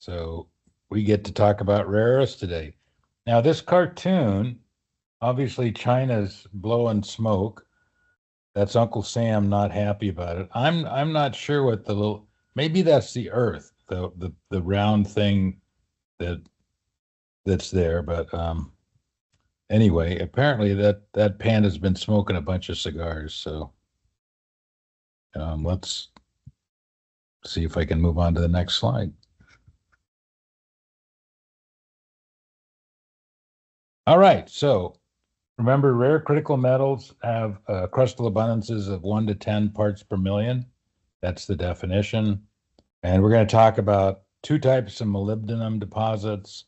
So we get to talk about rare earths today. Now, this cartoon, obviously China's blowing smoke. That's Uncle Sam not happy about it. I'm not sure what the little, maybe that's the Earth, the round thing that that's there. But anyway, apparently that panda's been smoking a bunch of cigars. So let's see if I can move on to the next slide. All right, so remember, rare critical metals have crustal abundances of 1 to 10 parts per million. That's the definition. And we're going to talk about two types of molybdenum deposits,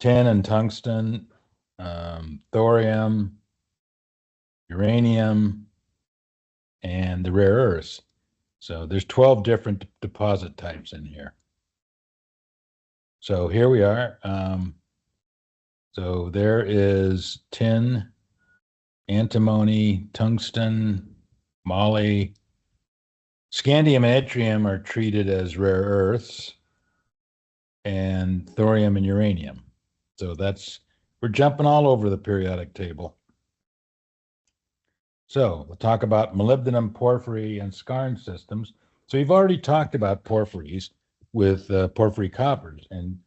tin and tungsten, thorium, uranium, and the rare earths. So there's 12 different deposit types in here. So here we are. So there is tin, antimony, tungsten, moly. Scandium and yttrium are treated as rare earths, and thorium and uranium. So we're jumping all over the periodic table. So we'll talk about molybdenum, porphyry, and skarn systems. So you've already talked about porphyries with porphyry coppers, and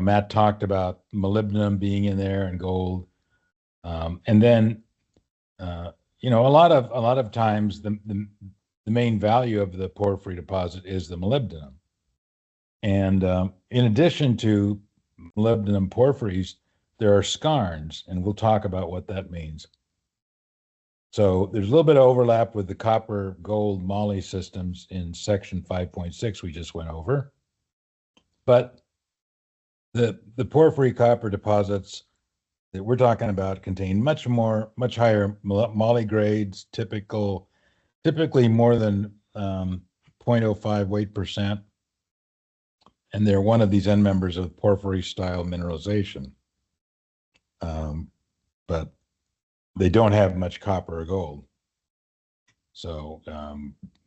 Matt talked about molybdenum being in there and gold, and then a lot of times the main value of the porphyry deposit is the molybdenum. And in addition to molybdenum porphyries, there are skarns, and we'll talk about what that means. So there's a little bit of overlap with the copper, gold, moly systems in section 5.6 we just went over. But the porphyry copper deposits that we're talking about contain much higher moly grades, typically more than 0.05 weight percent. And they're one of these end members of porphyry style mineralization. But they don't have much copper or gold. So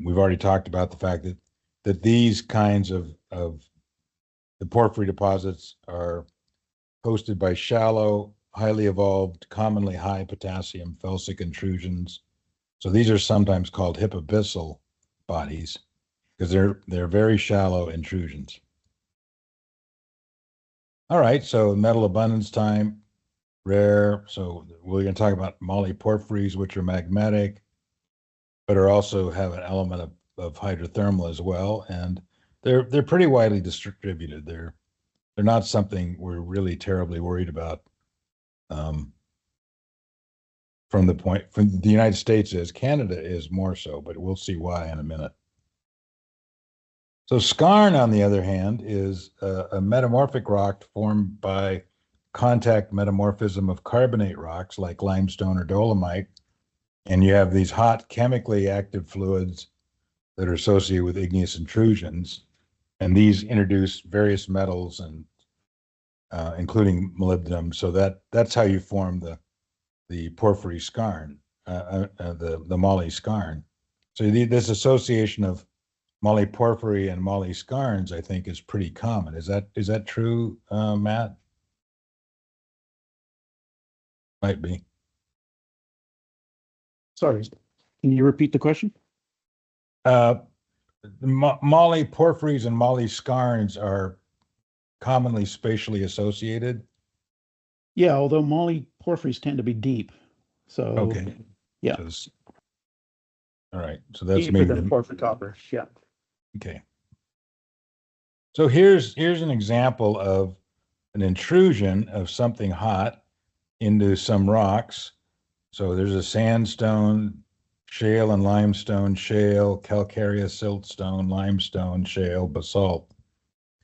we've already talked about the fact that these kinds of the porphyry deposits are hosted by shallow, highly evolved, commonly high potassium felsic intrusions. So these are sometimes called hypabyssal bodies because they're very shallow intrusions. All right, so metal abundance time, rare. So we're going to talk about moly porphyries, which are magmatic, but also have an element of hydrothermal as well, and they're pretty widely distributed. They're not something we're really terribly worried about. From the United States is, Canada is more so, but we'll see why in a minute. So skarn, on the other hand, is a metamorphic rock formed by contact metamorphism of carbonate rocks like limestone or dolomite. And you have these hot chemically active fluids that are associated with igneous intrusions. And these introduce various metals and including molybdenum. So that's how you form the porphyry skarn, the moly skarn. So this association of moly porphyry and moly skarns, I think, is pretty common. Is that true, Matt? Might be. Sorry, can you repeat the question? Moly porphyries and moly skarns are commonly spatially associated. Yeah, although moly porphyries tend to be deep. So okay, yeah. All right, so that's deeper than porphyry copper. Yeah. Okay. So here's an example of an intrusion of something hot into some rocks. So there's a sandstone, shale and limestone, shale, calcareous siltstone, limestone, shale, basalt,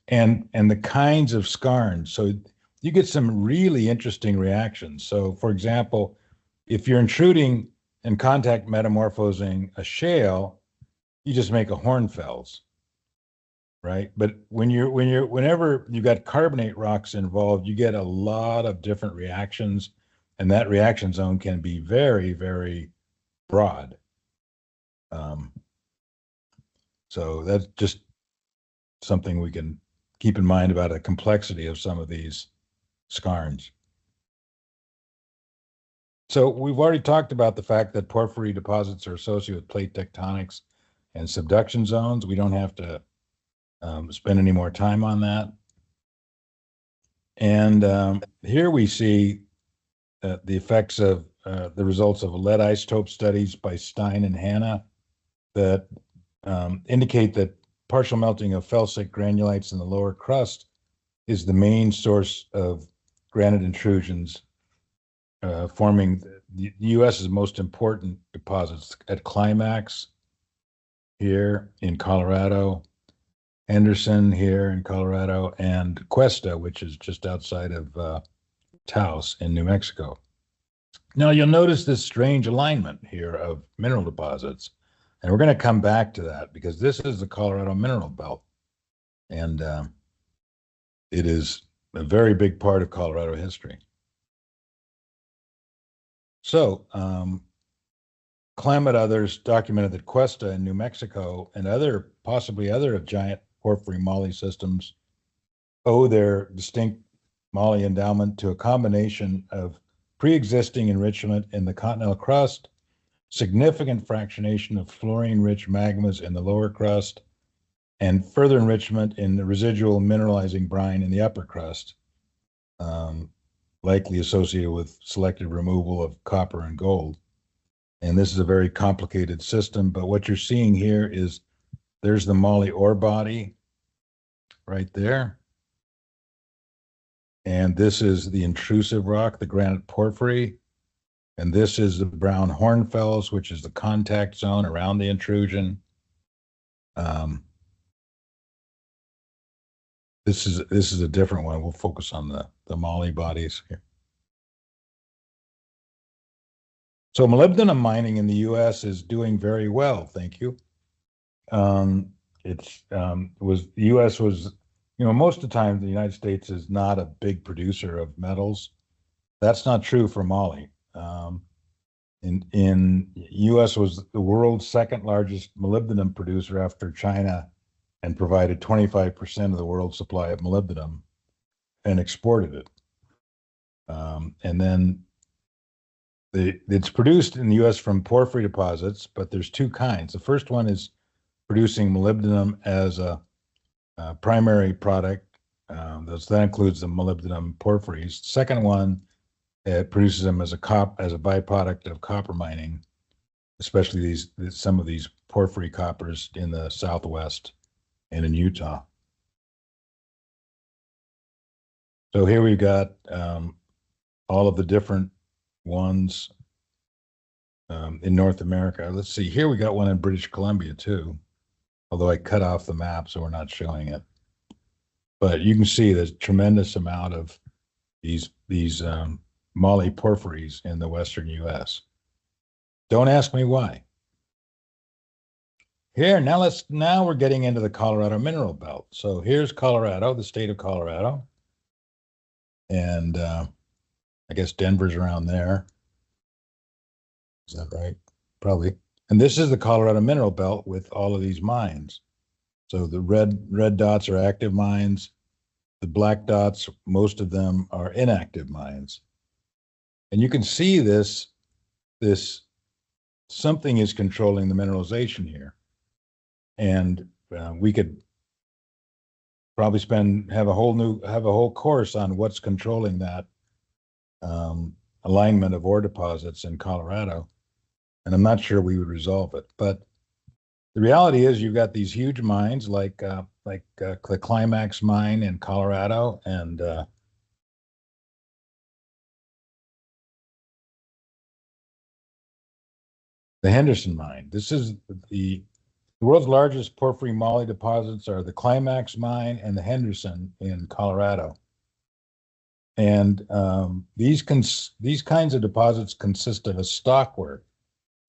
and the kinds of skarns. So you get some really interesting reactions. So for example, if you're intruding and contact metamorphosing a shale, you just make a hornfels, right? But whenever you got carbonate rocks involved, you get a lot of different reactions, and that reaction zone can be very, very broad. So that's just something we can keep in mind about the complexity of some of these skarns. So we've already talked about the fact that porphyry deposits are associated with plate tectonics and subduction zones. We don't have to spend any more time on that. And here we see the effects of the results of lead isotope studies by Stein and Hanna that indicate that partial melting of felsic granulites in the lower crust is the main source of granite intrusions, forming the U.S.'s most important deposits at Climax here in Colorado, Henderson here in Colorado, and Cuesta, which is just outside of Taos in New Mexico. Now you'll notice this strange alignment here of mineral deposits, and we're going to come back to that because this is the Colorado mineral belt, and it is a very big part of Colorado history. So, Clem and others documented that Cuesta in New Mexico and possibly other of giant porphyry moly systems owe their distinct moly endowment to a combination of pre-existing enrichment in the continental crust, significant fractionation of fluorine-rich magmas in the lower crust, and further enrichment in the residual mineralizing brine in the upper crust, likely associated with selective removal of copper and gold. And this is a very complicated system, but what you're seeing here is there's the moly ore body right there. And this is the intrusive rock, the granite porphyry. And this is the brown hornfels, which is the contact zone around the intrusion. This is a different one. We'll focus on the moly bodies here. So molybdenum mining in the U.S. is doing very well, thank you. The U.S. was, most of the time the United States is not a big producer of metals. That's not true for moly. U.S. was the world's second largest molybdenum producer after China, and provided 25% of the world's supply of molybdenum and exported it. And then it's produced in the U.S. from porphyry deposits, but there's two kinds. The first one is producing molybdenum as a primary product. That includes the molybdenum porphyries. The second one, it produces them as a byproduct of copper mining, especially some of these porphyry coppers in the Southwest and in Utah. So here we've got all of the different ones in North America. Let's see, here we got one in British Columbia too, although I cut off the map so we're not showing it. But you can see there's a tremendous amount of these moly porphyries in the Western U.S. Don't ask me why. Here, now we're getting into the Colorado mineral belt. So here's Colorado, the state of Colorado. And I guess Denver's around there. Is that right? Probably. And this is the Colorado mineral belt with all of these mines. So the red dots are active mines. The black dots, most of them are inactive mines. And you can see this something is controlling the mineralization here. And we could probably have a whole course on what's controlling that alignment of ore deposits in Colorado. And I'm not sure we would resolve it. But the reality is you've got these huge mines like the Climax mine in Colorado and the Henderson mine. This is the world's largest porphyry moly deposits are the Climax mine and the Henderson in Colorado. And these kinds of deposits consist of a stockwork.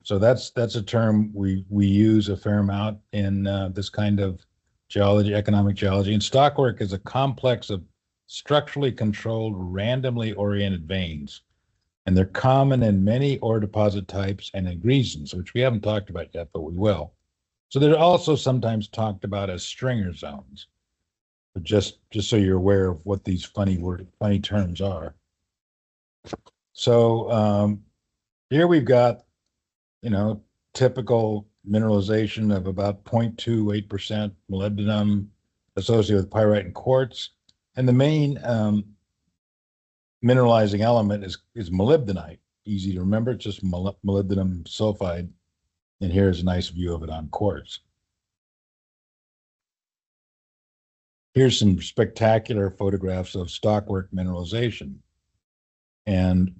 So that's a term we use a fair amount in this kind of geology, economic geology. And stockwork is a complex of structurally controlled, randomly oriented veins. And they're common in many ore deposit types and in regions, which we haven't talked about yet, but we will. So they're also sometimes talked about as stringer zones. But just so you're aware of what these funny terms are. So here we've got, typical mineralization of about 0.28% molybdenum associated with pyrite and quartz. And the main mineralizing element is molybdenite. Easy to remember, it's just molybdenum sulfide. And here's a nice view of it on quartz. Here's some spectacular photographs of stockwork mineralization. And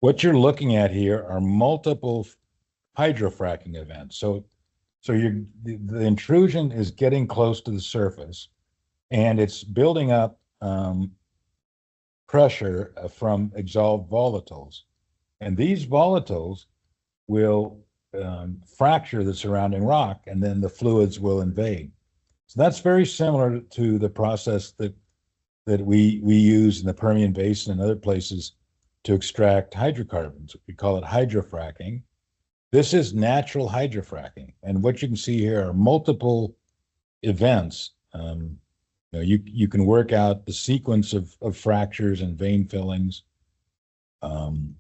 what you're looking at here are multiple hydrofracking events. So the intrusion is getting close to the surface, and it's building up pressure from exhaled volatiles. And these volatiles will fracture the surrounding rock, and then the fluids will invade. So that's very similar to the process that we use in the Permian Basin and other places to extract hydrocarbons. We call it hydrofracking. This is natural hydrofracking. And what you can see here are multiple events. You can work out the sequence of fractures and vein fillings. And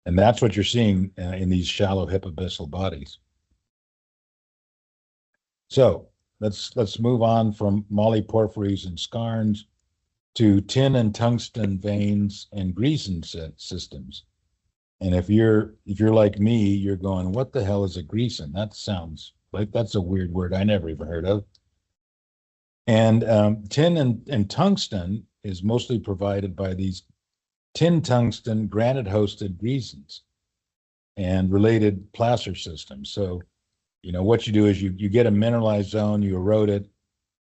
that's what you're seeing in these shallow hypabyssal bodies. So let's move on from molyporphyries and skarns to tin and tungsten veins and greason systems. And if you're like me, you're going, what the hell is a greason? That sounds like that's a weird word I never even heard of. And tin and tungsten is mostly provided by these tin tungsten granite-hosted greasons and related placer systems. So, what you do is you get a mineralized zone, you erode it,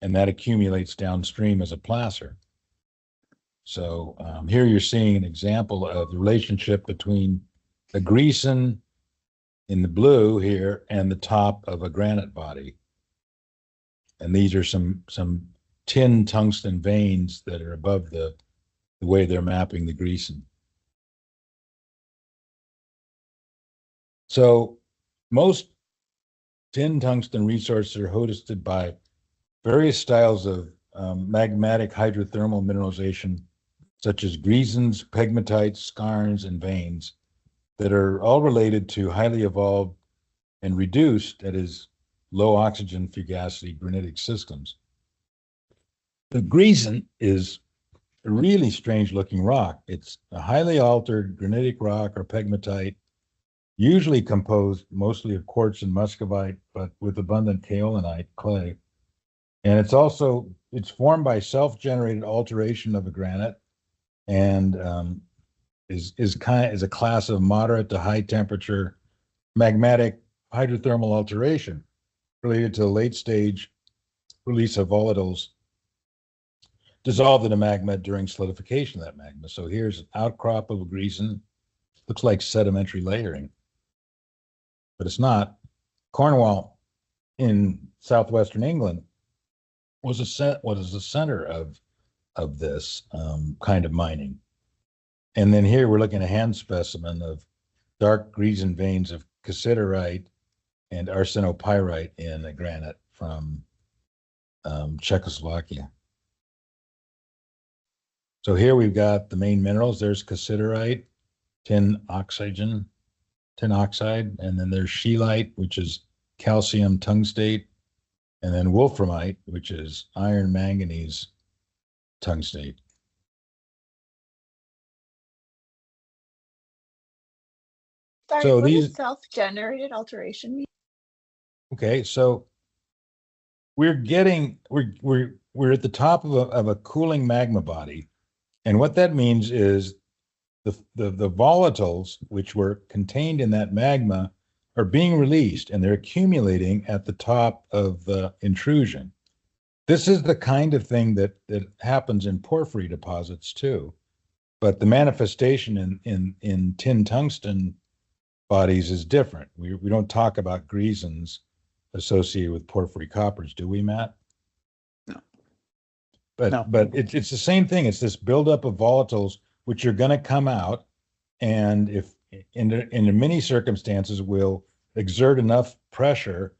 and that accumulates downstream as a placer. So here you're seeing an example of the relationship between a greason in the blue here and the top of a granite body. And these are some tin tungsten veins that are above the way they're mapping the greason. So most tin tungsten resources are hosted by various styles of magmatic hydrothermal mineralization, such as greasons, pegmatites, skarns, and veins that are all related to highly evolved and reduced, that is, low oxygen fugacity granitic systems. The greason is a really strange looking rock. It's a highly altered granitic rock or pegmatite, usually composed mostly of quartz and muscovite, but with abundant kaolinite clay. And it's formed by self-generated alteration of a granite, and is a class of moderate to high temperature magmatic hydrothermal alteration related to the late stage release of volatiles dissolved in the magma during solidification of that magma. So here's an outcrop of a greason. Looks like sedimentary layering, but it's not. Cornwall in southwestern England was the center of this kind of mining. And then here we're looking at a hand specimen of dark greason veins of cassiterite and arsenopyrite in a granite from Czechoslovakia. So here we've got the main minerals. There's cassiterite, tin oxide, and then there's scheelite, which is calcium tungstate, and then wolframite, which is iron manganese tungstate. Sorry, So what these does self-generated alteration mean? Okay, so we're at the top of a cooling magma body, and what that means is the volatiles which were contained in that magma are being released, and they're accumulating at the top of the intrusion. This is the kind of thing that happens in porphyry deposits too, but the manifestation in tin tungsten bodies is different. We don't talk about greasons associated with porphyry coppers, do we, Matt? No. But it's the same thing. It's this buildup of volatiles which are going to come out, and if in many circumstances will exert enough pressure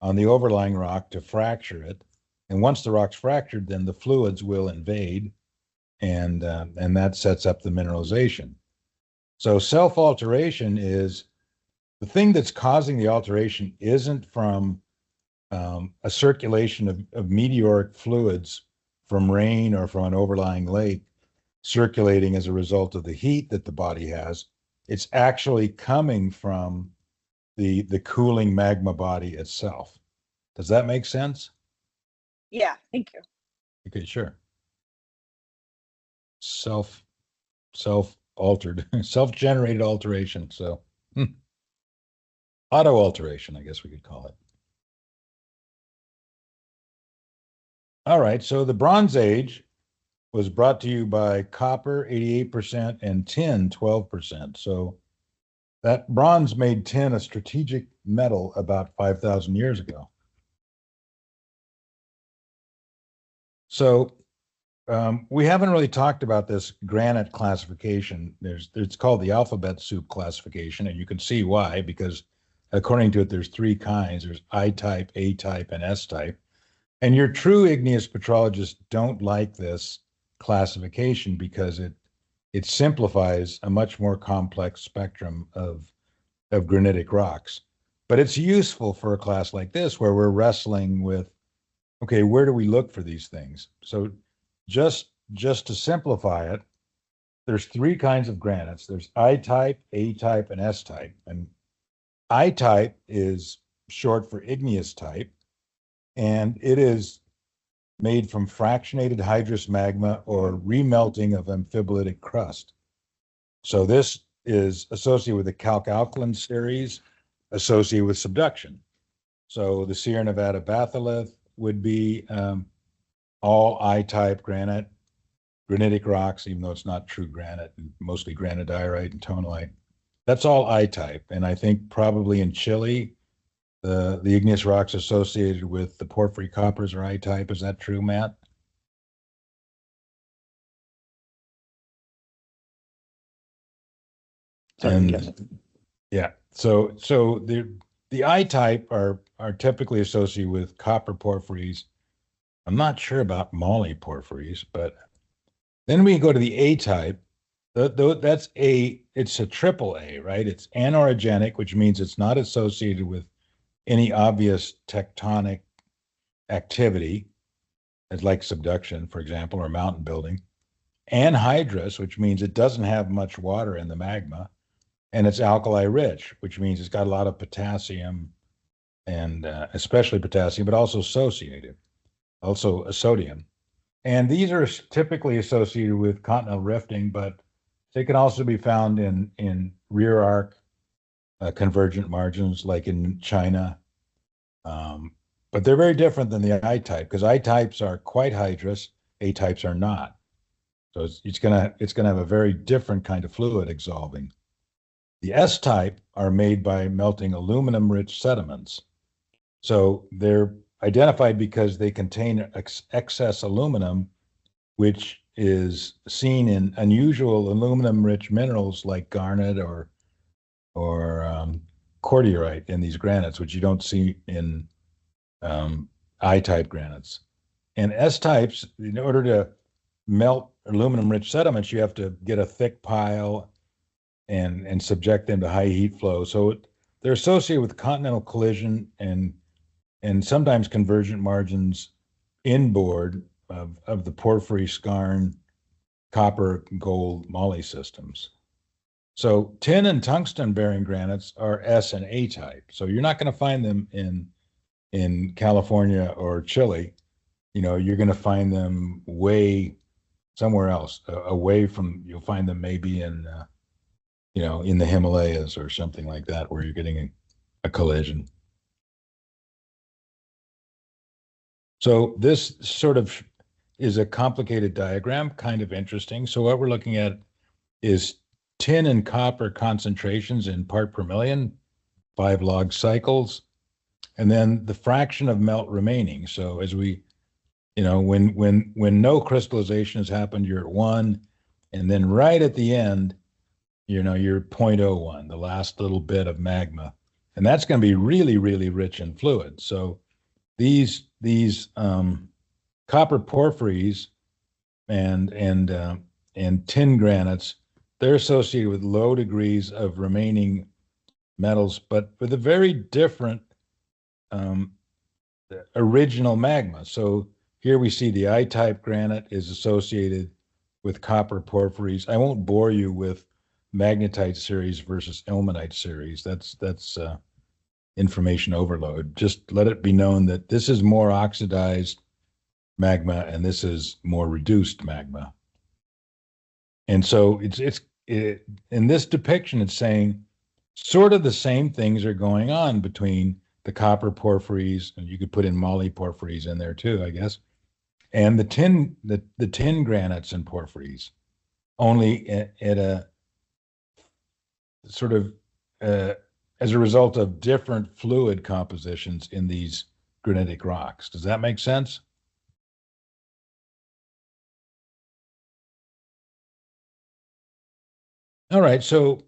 on the overlying rock to fracture it, And once the rock's fractured, then the fluids will invade, and that sets up the mineralization. So self-alteration is the thing that's causing the alteration isn't from a circulation of meteoric fluids from rain or from an overlying lake circulating as a result of the heat that the body has. It's actually coming from the cooling magma body itself. Does that make sense? Yeah, thank you. Okay, sure. Self-altered, self-generated alteration. So auto alteration, I guess we could call it. All right, so the Bronze Age was brought to you by copper 88% and tin 12%. So that bronze made tin a strategic metal about 5,000 years ago. So we haven't really talked about this granite classification. It's called the alphabet soup classification, and you can see why, because according to it, there's three kinds. There's I-type, A-type, and S-type. And your true igneous petrologists don't like this classification because it simplifies a much more complex spectrum of granitic rocks. But it's useful for a class like this where we're wrestling with, okay, where do we look for these things? So just to simplify it, there's three kinds of granites. There's I-type, A-type, and S-type. And I-type is short for igneous type, and it is made from fractionated hydrous magma or remelting of amphibolytic crust. So this is associated with the calc-alkaline series, associated with subduction. So the Sierra Nevada batholith would be all I-type granite, granitic rocks, even though it's not true granite, mostly granodiorite and tonalite. That's all I-type. And I think probably in Chile, the igneous rocks associated with the porphyry coppers are I-type. Is that true, Matt? Sorry, yes. Yeah. So the I-type are typically associated with copper porphyries. I'm not sure about moly porphyries, but then we go to the A-type. It's a triple A, right? It's anorogenic, which means it's not associated with any obvious tectonic activity, as like subduction, for example, or mountain building. Anhydrous, which means it doesn't have much water in the magma. And it's alkali rich, which means it's got a lot of potassium, and especially potassium, but also sodium. And these are typically associated with continental rifting, but they can also be found in rear arc convergent margins, like in China. But they're very different than the I-type, because I-types are quite hydrous, A-types are not. So it's gonna have a very different kind of fluid exsolving. The S-type are made by melting aluminum-rich sediments. So they're identified because they contain excess aluminum, which is seen in unusual aluminum-rich minerals like garnet or cordierite in these granites, which you don't see in I-type granites. And S-types, in order to melt aluminum-rich sediments, you have to get a thick pile and subject them to high heat flow. So they're associated with continental collision and sometimes convergent margins inboard of the porphyry, skarn, copper, gold, moly systems. So tin and tungsten bearing granites are S and A type. So you're not going to find them in California or Chile. You're going to find them way somewhere else, away from. You'll find them maybe in in the Himalayas or something like that, where you're getting a collision. So this sort of is a complicated diagram, kind of interesting. So what we're looking at is tin and copper concentrations in part per million, 5 log cycles, and then the fraction of melt remaining. So as we, when no crystallization has happened, you're at 1, and then right at the end, you're 0.01, the last little bit of magma, and that's going to be really, really rich in fluid. So these copper porphyries and tin granites, they're associated with low degrees of remaining metals, but with a very different original magma. So here we see the I-type granite is associated with copper porphyries. I won't bore you with magnetite series versus ilmenite series. That's information overload. Just let it be known that this is more oxidized magma and this is more reduced magma. And so in this depiction, it's saying sort of the same things are going on between the copper porphyries, and you could put in moly porphyries in there too, I guess, and the tin granites and porphyries, only at a sort of as a result of different fluid compositions in these granitic rocks. Does that make sense? All right, so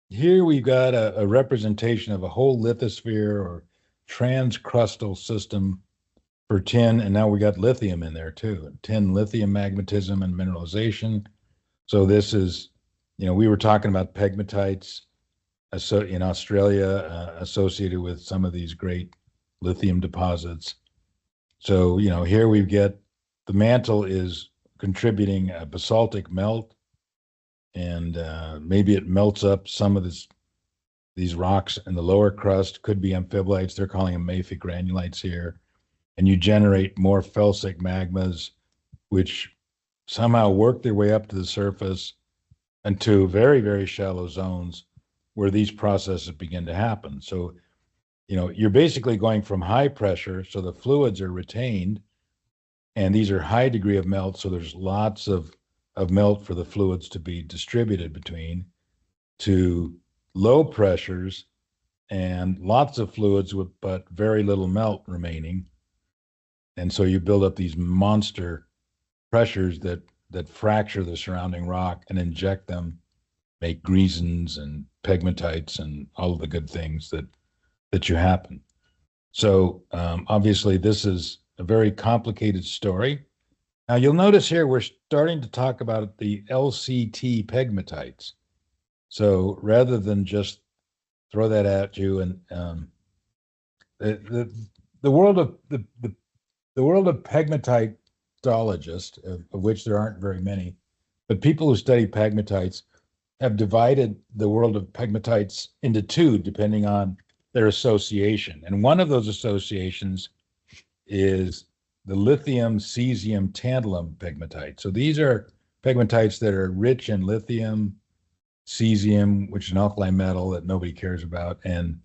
here we've got a representation of a whole lithosphere or transcrustal system for tin, and now we got lithium in there too. Tin lithium magmatism and mineralization. So this is, we were talking about pegmatites in Australia associated with some of these great lithium deposits. So, here we get the mantle is contributing a basaltic melt, and maybe it melts up some of these rocks in the lower crust. Could be amphibolytes. They're calling them mafic granulites here. And you generate more felsic magmas, which somehow work their way up to the surface into very, very shallow zones where these processes begin to happen. So, you're basically going from high pressure, so the fluids are retained, and these are high degree of melt, so there's lots of melt for the fluids to be distributed between, to low pressures and lots of fluids but very little melt remaining. And so you build up these monster pressures that fracture the surrounding rock and inject them, make greisens and pegmatites and all of the good things that you happen. So obviously this is a very complicated story. Now you'll notice here we're starting to talk about the LCT pegmatites. So rather than just throw that at you, and the world of the world of pegmatitologists, of which there aren't very many, but people who study pegmatites have divided the world of pegmatites into two, depending on their association. And one of those associations is the lithium, cesium, tantalum pegmatite. So these are pegmatites that are rich in lithium, cesium, which is an alkali metal that nobody cares about, and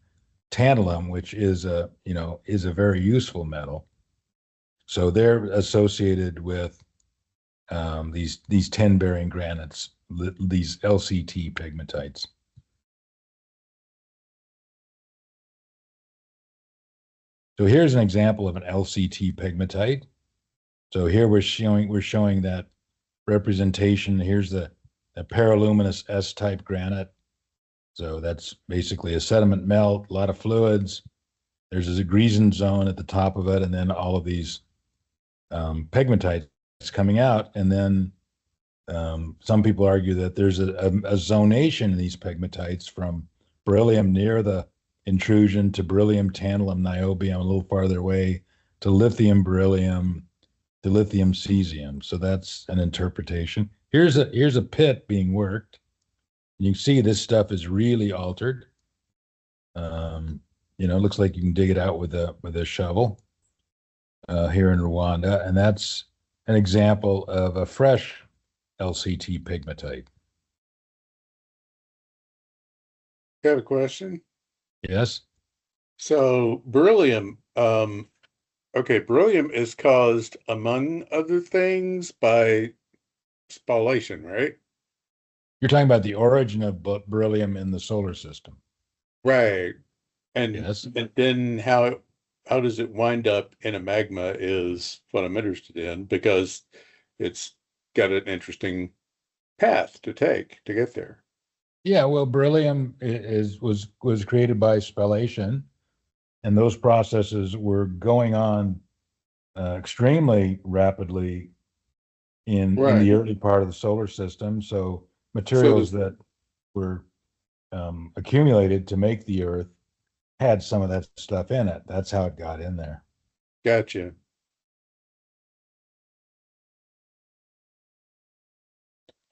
tantalum, which is a very useful metal. So they're associated with these tin-bearing granites, these LCT pegmatites. So here's an example of an LCT pegmatite. So here we're showing that representation. Here's the paraluminous S-type granite. So that's basically a sediment melt, a lot of fluids. There's a greisen zone at the top of it, and then all of these pegmatites coming out. And then some people argue that there's a zonation in these pegmatites from beryllium near the intrusion to beryllium, tantalum, niobium a little farther away, to lithium, beryllium, to lithium, cesium. So that's an interpretation. Here's a pit being worked. You can see this stuff is really altered. It looks like you can dig it out with a shovel here in Rwanda, and that's an example of a fresh LCT pegmatite. Got a question? Yes. So beryllium, beryllium is caused, among other things, by spallation, right? You're talking about the origin of beryllium in the solar system. Right. And Yes. and then how does it wind up in a magma is what I'm interested in, because it's got an interesting path to take to get there. Yeah, well, beryllium was created by spallation, and those processes were going on extremely rapidly in Right. the early part of the solar system. So materials that were accumulated to make the Earth had some of that stuff in it. That's how it got in there. Gotcha.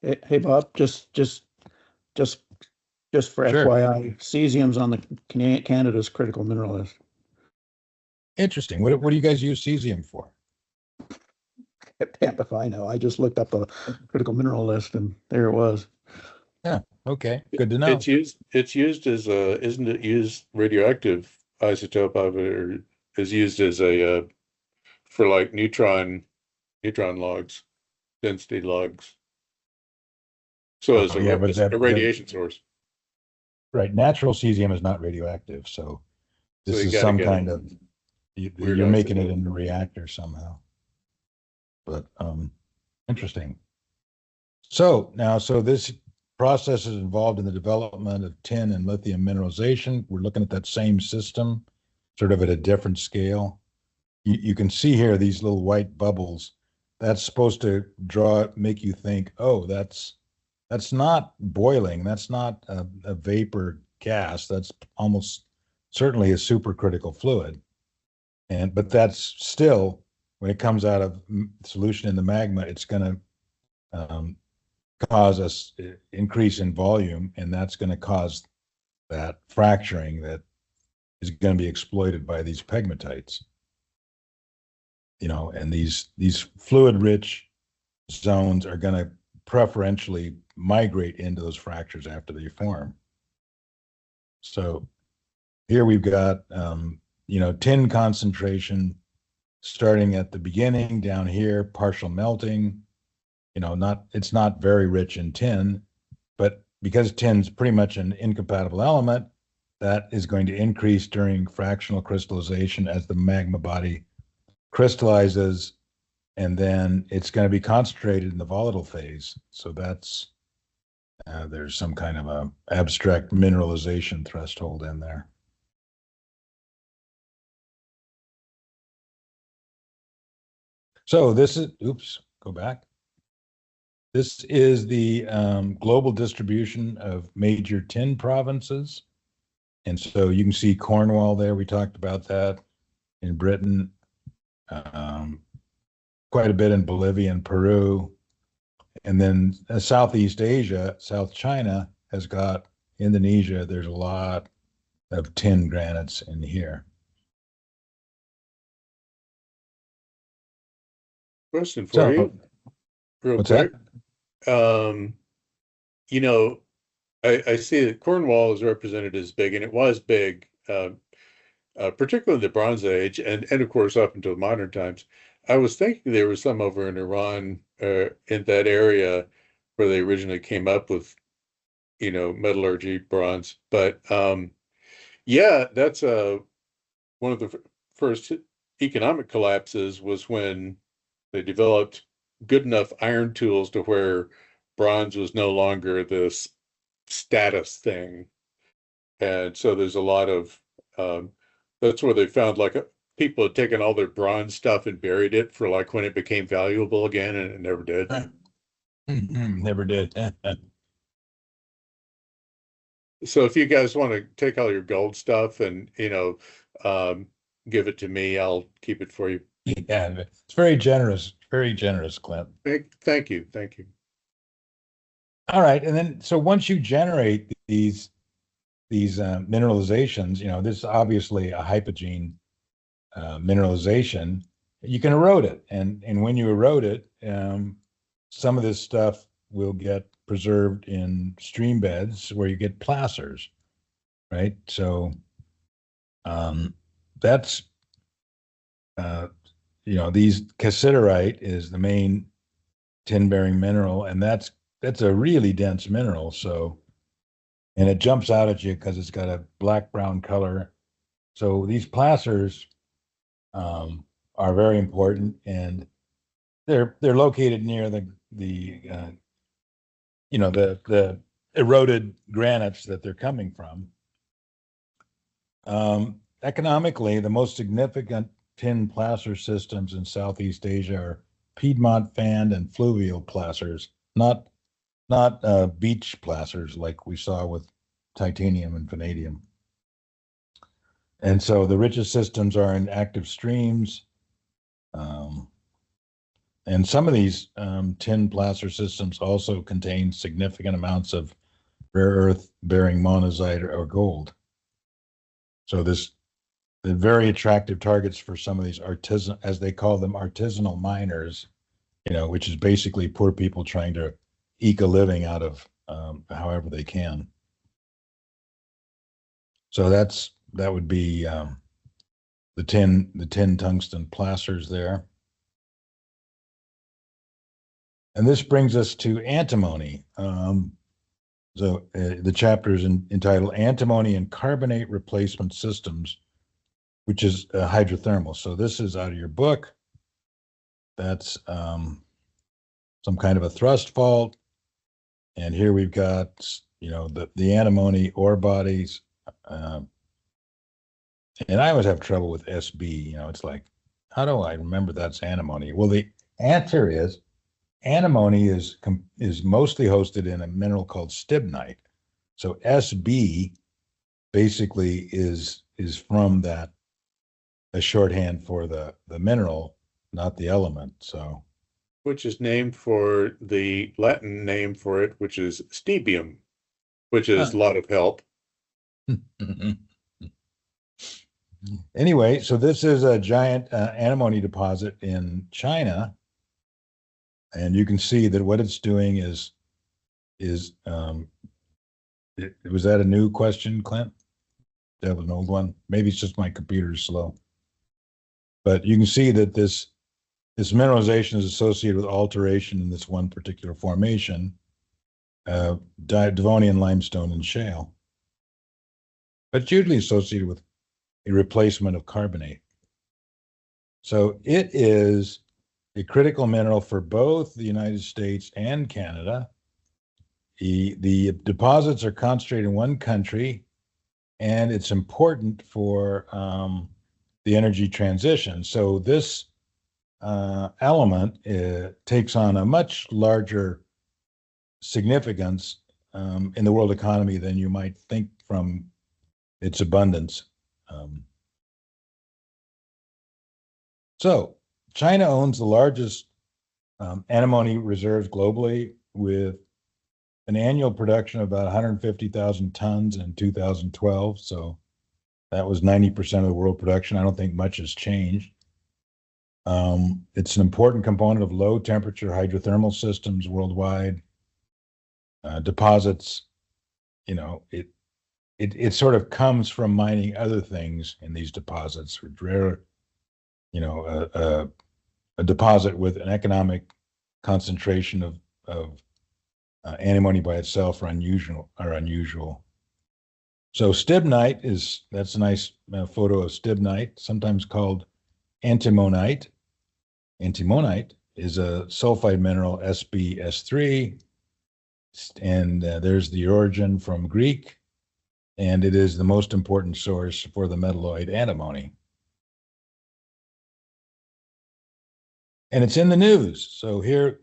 Hey, Bob, just for Sure. FYI, cesium's on the Canada's critical mineral list. Interesting. What do you guys use cesium for? If I know, I just looked up the critical mineral list and there it was. Yeah. Okay. Good to know. It's used as a, isn't it used radioactive isotope of it, or is used as a for like neutron logs, density logs. So as Yeah, but a radiation source. right, natural cesium is not radioactive, so So this you is gotta some get kind it. of Weird you're making it isotope. in a reactor somehow. But interesting. So this process is involved in the development of tin and lithium mineralization. We're looking at that same system, sort of at a different scale. You can see here these little white bubbles. That's supposed to make you think, oh, that's not boiling. That's not a vapor gas. That's almost certainly a supercritical fluid. But that's still, when it comes out of solution in the magma, it's going to cause us increase in volume, and that's going to cause that fracturing that is going to be exploited by these pegmatites. And these fluid-rich zones are going to preferentially migrate into those fractures after they form. So here we've got, tin concentration starting at the beginning down here, partial melting. It's not very rich in tin, but because tin's pretty much an incompatible element, that is going to increase during fractional crystallization as the magma body crystallizes, and then it's going to be concentrated in the volatile phase. So that's there's some kind of a abstract mineralization threshold in there. So this is, oops, go back. This is the global distribution of major tin provinces. And so you can see Cornwall there. We talked about that in Britain, quite a bit in Bolivia and Peru. And then Southeast Asia, South China has got Indonesia. There's a lot of tin granites in here. Question for you, real What's quick. that? I see that Cornwall is represented as big, and it was big, particularly in the Bronze Age, and of course up until modern times. I was thinking there was some over in Iran, in that area where they originally came up with, metallurgy, bronze. But yeah, that's one of the first economic collapses was when they developed good enough iron tools to where bronze was no longer this status thing. And so there's a lot of, that's where they found like people had taken all their bronze stuff and buried it for like when it became valuable again, and it never did. Never did. So if you guys want to take all your gold stuff and, give it to me, I'll keep it for you. Yeah, it's very generous, Clint. Thank you. Thank you. All right, and then so once you generate these mineralizations, this is obviously a hypogene mineralization. You can erode it, and when you erode it, some of this stuff will get preserved in stream beds where you get placers, right? So that's these cassiterite is the main tin-bearing mineral, and that's a really dense mineral. So, and it jumps out at you because it's got a black-brown color. So these placers are very important, and they're located near the eroded granites that they're coming from. Economically, the most significant tin placer systems in Southeast Asia are Piedmont fan and fluvial placers, not beach placers like we saw with titanium and vanadium. And so the richest systems are in active streams. And some of these tin placer systems also contain significant amounts of rare earth bearing monazite or gold. So they're very attractive targets for some of these artisan, as they call them, artisanal miners, which is basically poor people trying to eke a living out of however they can. So that would be the tin tungsten placers there. And this brings us to antimony. So the chapter is entitled Antimony and Carbonate Replacement Systems, which is hydrothermal. So this is out of your book. That's some kind of a thrust fault. And here we've got, the antimony ore bodies. And I always have trouble with SB. It's like, how do I remember that's antimony? Well, the answer is antimony is mostly hosted in a mineral called stibnite. So SB basically is from that, a shorthand for the mineral, not the element. So, which is named for the Latin name for it, which is stebium, which is a lot of help. Anyway, so this is a giant antimony deposit in China. And you can see that what it's doing is was that a new question, Clint? That was an old one. Maybe it's just my computer is slow. But you can see that this mineralization is associated with alteration in this one particular formation, Devonian limestone and shale. But it's usually associated with a replacement of carbonate. So it is a critical mineral for both the United States and Canada. The deposits are concentrated in one country, and it's important for the energy transition. So this element takes on a much larger significance in the world economy than you might think from its abundance. So China owns the largest antimony reserves globally, with an annual production of about 150,000 tons in 2012. So that was 90% of the world production. I don't think much has changed. It's an important component of low temperature hydrothermal systems worldwide. Deposits, it sort of comes from mining other things in these deposits. Rare, a deposit with an economic concentration of antimony by itself are unusual. So stibnite that's a nice photo of stibnite, sometimes called antimonite. Antimonite is a sulfide mineral, SbS3, and there's the origin from Greek, and it is the most important source for the metalloid antimony. And it's in the news. So here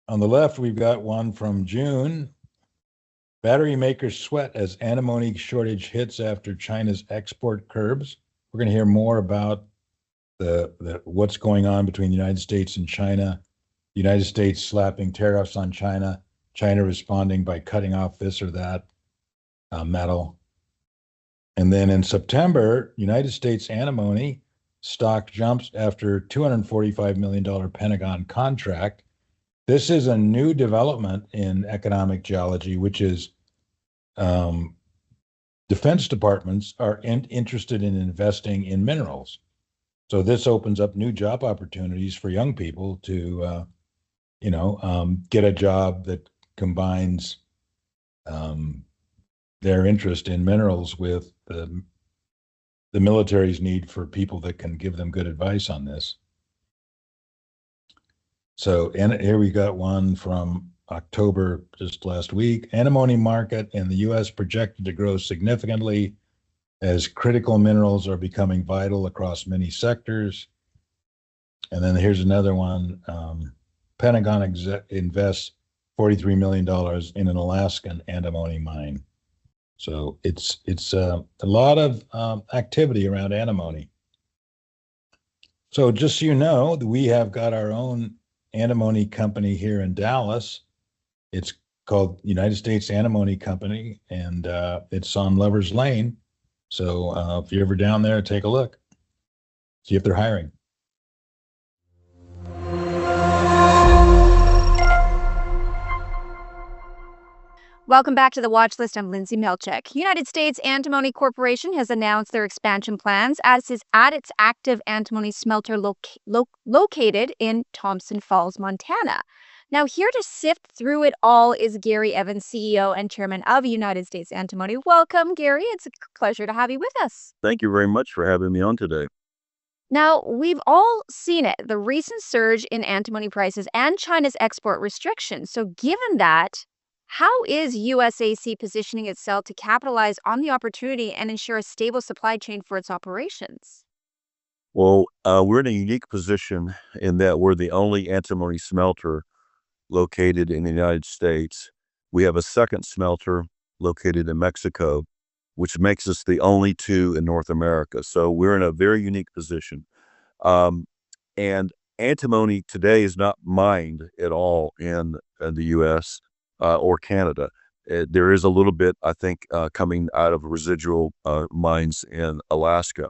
on the left, we've got one from June. Battery makers sweat as antimony shortage hits after China's export curbs. We're going to hear more about what's going on between the United States and China. The United States slapping tariffs on China, China responding by cutting off this or that metal. And then in September, United States antimony stock jumps after $245 million Pentagon contract. This is a new development in economic geology, which is defense departments are interested in investing in minerals. So this opens up new job opportunities for young people to, get a job that combines their interest in minerals with the military's need for people that can give them good advice on this. So, and here we got one from October, just last week. Antimony market in the U.S. projected to grow significantly as critical minerals are becoming vital across many sectors. And then here's another one. Pentagon invests $43 million in an Alaskan antimony mine. So it's a lot of activity around antimony. So just so you know, we have got our own antimony company here in Dallas. It's called United States Antimony Company, and it's on Lovers Lane. So if you're ever down there, take a look, see if they're hiring. Welcome back to the Watch List. I'm Lindsay Melchek. United States Antimony Corporation has announced their expansion plans as is at its active antimony smelter located in Thompson Falls, Montana. Now, here to sift through it all is Gary Evans, CEO and Chairman of United States Antimony. Welcome, Gary. It's a pleasure to have you with us. Thank you very much for having me on today. Now, we've all seen it, the recent surge in antimony prices and China's export restrictions. So given that, how is USAC positioning itself to capitalize on the opportunity and ensure a stable supply chain for its operations? Well, we're in a unique position in that we're the only antimony smelter located in the United States. We have a second smelter located in Mexico, which makes us the only two in North America. So we're in a very unique position. And antimony today is not mined at all in the U.S. Or Canada. There is a little bit, I think, coming out of residual mines in Alaska.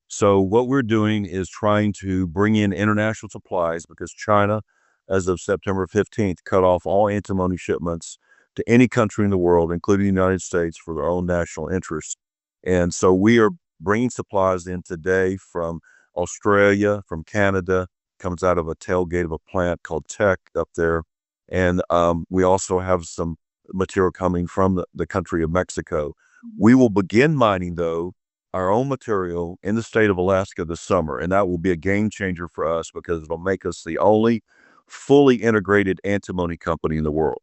So what we're doing is trying to bring in international supplies because China, as of September 15th, cut off all antimony shipments to any country in the world, including the United States, for their own national interests. And so we are bringing supplies in today from Australia, from Canada, comes out of a tailgate of a plant called Tech up there. And we also have some material coming from the country of Mexico. We will begin mining, though, our own material in the state of Alaska this summer. And that will be a game changer for us because it'll make us the only fully integrated antimony company in the world.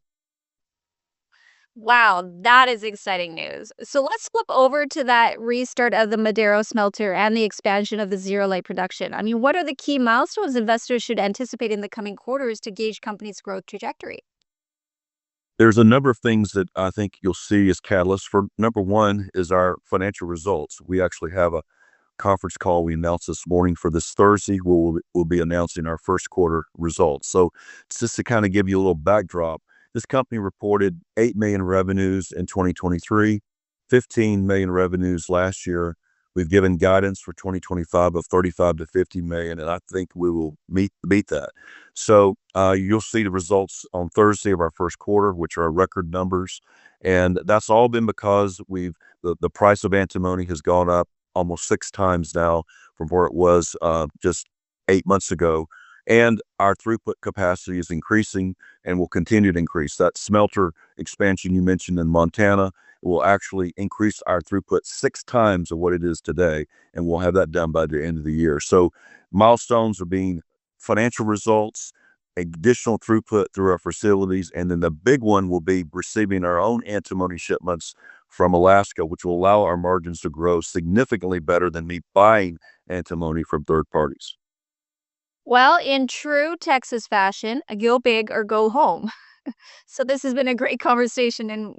Wow, that is exciting news. So let's flip over to that restart of the Madero smelter and the expansion of the zero light production. I mean, what are the key milestones investors should anticipate in the coming quarters to gauge company's growth trajectory? There's a number of things that I think you'll see as catalysts. For number one is our financial results. We actually have a conference call we announced this morning for this Thursday. We'll be announcing our first quarter results. So just to kind of give you a little backdrop, this company reported 8 million revenues in 2023, 15 million revenues last year. We've given guidance for 2025 of 35 to 50 million, and I think we will meet that. So you'll see the results on Thursday of our first quarter, which are record numbers. And that's all been because the price of antimony has gone up almost 6 times now from where it was just 8 months ago. And our throughput capacity is increasing and will continue to increase. That smelter expansion you mentioned in Montana will actually increase our throughput 6 times of what it is today, and we'll have that done by the end of the year. So milestones are being financial results, additional throughput through our facilities, and then the big one will be receiving our own antimony shipments from Alaska, which will allow our margins to grow significantly better than me buying antimony from third parties. Well, in true Texas fashion, go big or go home. So this has been a great conversation and,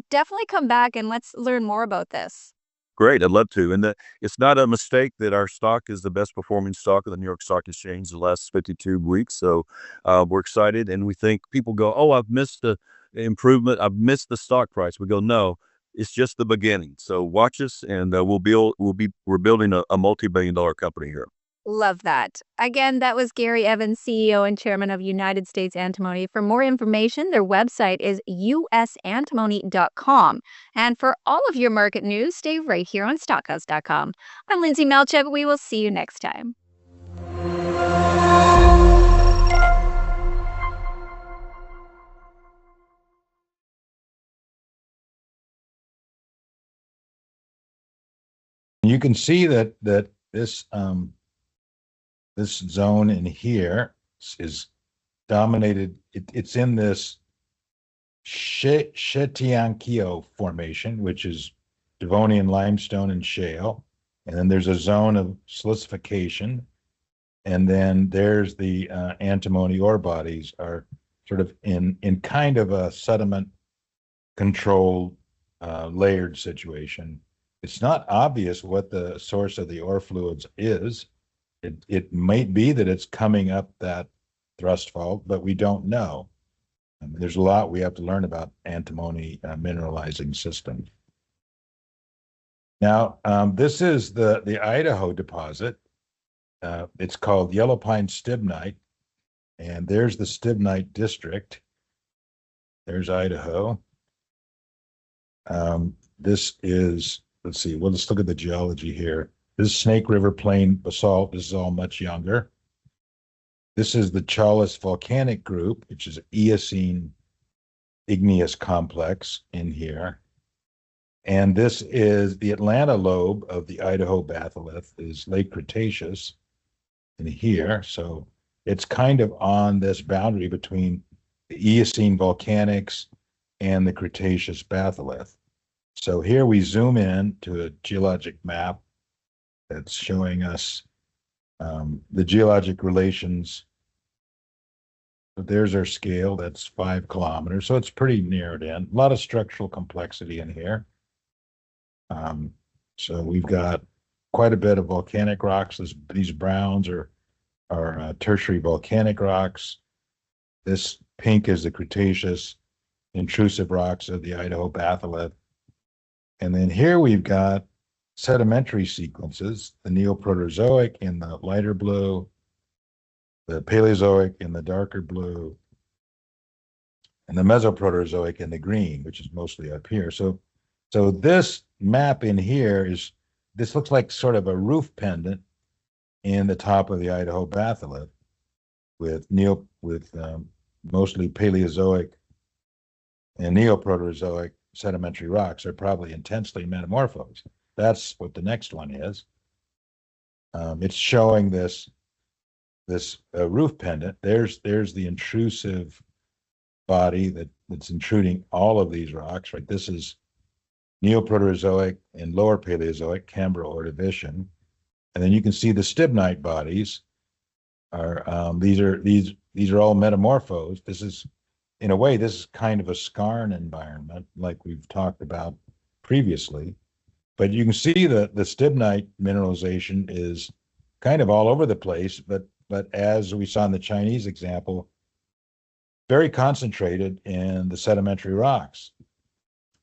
definitely come back and let's learn more about this. Great, I'd love to. And it's not a mistake that our stock is the best performing stock of the New York Stock Exchange the last 52 weeks. So we're excited, and we think people go, "Oh, I've missed the improvement. I've missed the stock price." We go, "No, it's just the beginning." So watch us, and we're building a multi-billion-dollar company here. Love that. Again, that was Gary Evans, CEO and Chairman of United States Antimony. For more information, their website is usantimony.com. And for all of your market news, stay right here on stockhouse.com. I'm Lindsay Melchek. We will see you next time. You can see that this this zone in here is dominated. It's in this Shetiankio formation, which is Devonian limestone and shale. And then there's a zone of silicification. And then there's the antimony ore bodies are sort of in kind of a sediment controlled layered situation. It's not obvious what the source of the ore fluids is. It might be that it's coming up that thrust fault, but we don't know. There's a lot we have to learn about antimony mineralizing systems. Now, this is the Idaho deposit. It's called Yellow Pine Stibnite, and there's the Stibnite district. There's Idaho. This is, let's see, well, let's look at the geology here. This is Snake River Plain basalt. This is all much younger. This is the Chalice Volcanic Group, which is an Eocene igneous complex in here. And this is the Atlanta lobe of the Idaho batholith, is Lake Cretaceous in here. So it's kind of on this boundary between the Eocene volcanics and the Cretaceous batholith. So here we zoom in to a geologic map that's showing us the geologic relations. So there's our scale, that's 5 kilometers. So it's pretty narrowed in. A lot of structural complexity in here. So we've got quite a bit of volcanic rocks. These browns are tertiary volcanic rocks. This pink is the Cretaceous intrusive rocks of the Idaho batholith. And then here we've got sedimentary sequences, the Neoproterozoic in the lighter blue, the Paleozoic in the darker blue, and the Mesoproterozoic in the green, which is mostly up here. So this map in here this looks like sort of a roof pendant in the top of the Idaho batholith with mostly Paleozoic and Neoproterozoic sedimentary rocks are probably intensely metamorphosed. That's what the next one is. It's showing this roof pendant. There's the intrusive body that's intruding all of these rocks, right? This is Neoproterozoic and lower Paleozoic, Canberra Ordovician. And then you can see the stibnite bodies are these are all metamorphosed. This is, in a way, this is kind of a skarn environment, like we've talked about previously. But you can see the stibnite mineralization is kind of all over the place, but as we saw in the Chinese example, very concentrated in the sedimentary rocks.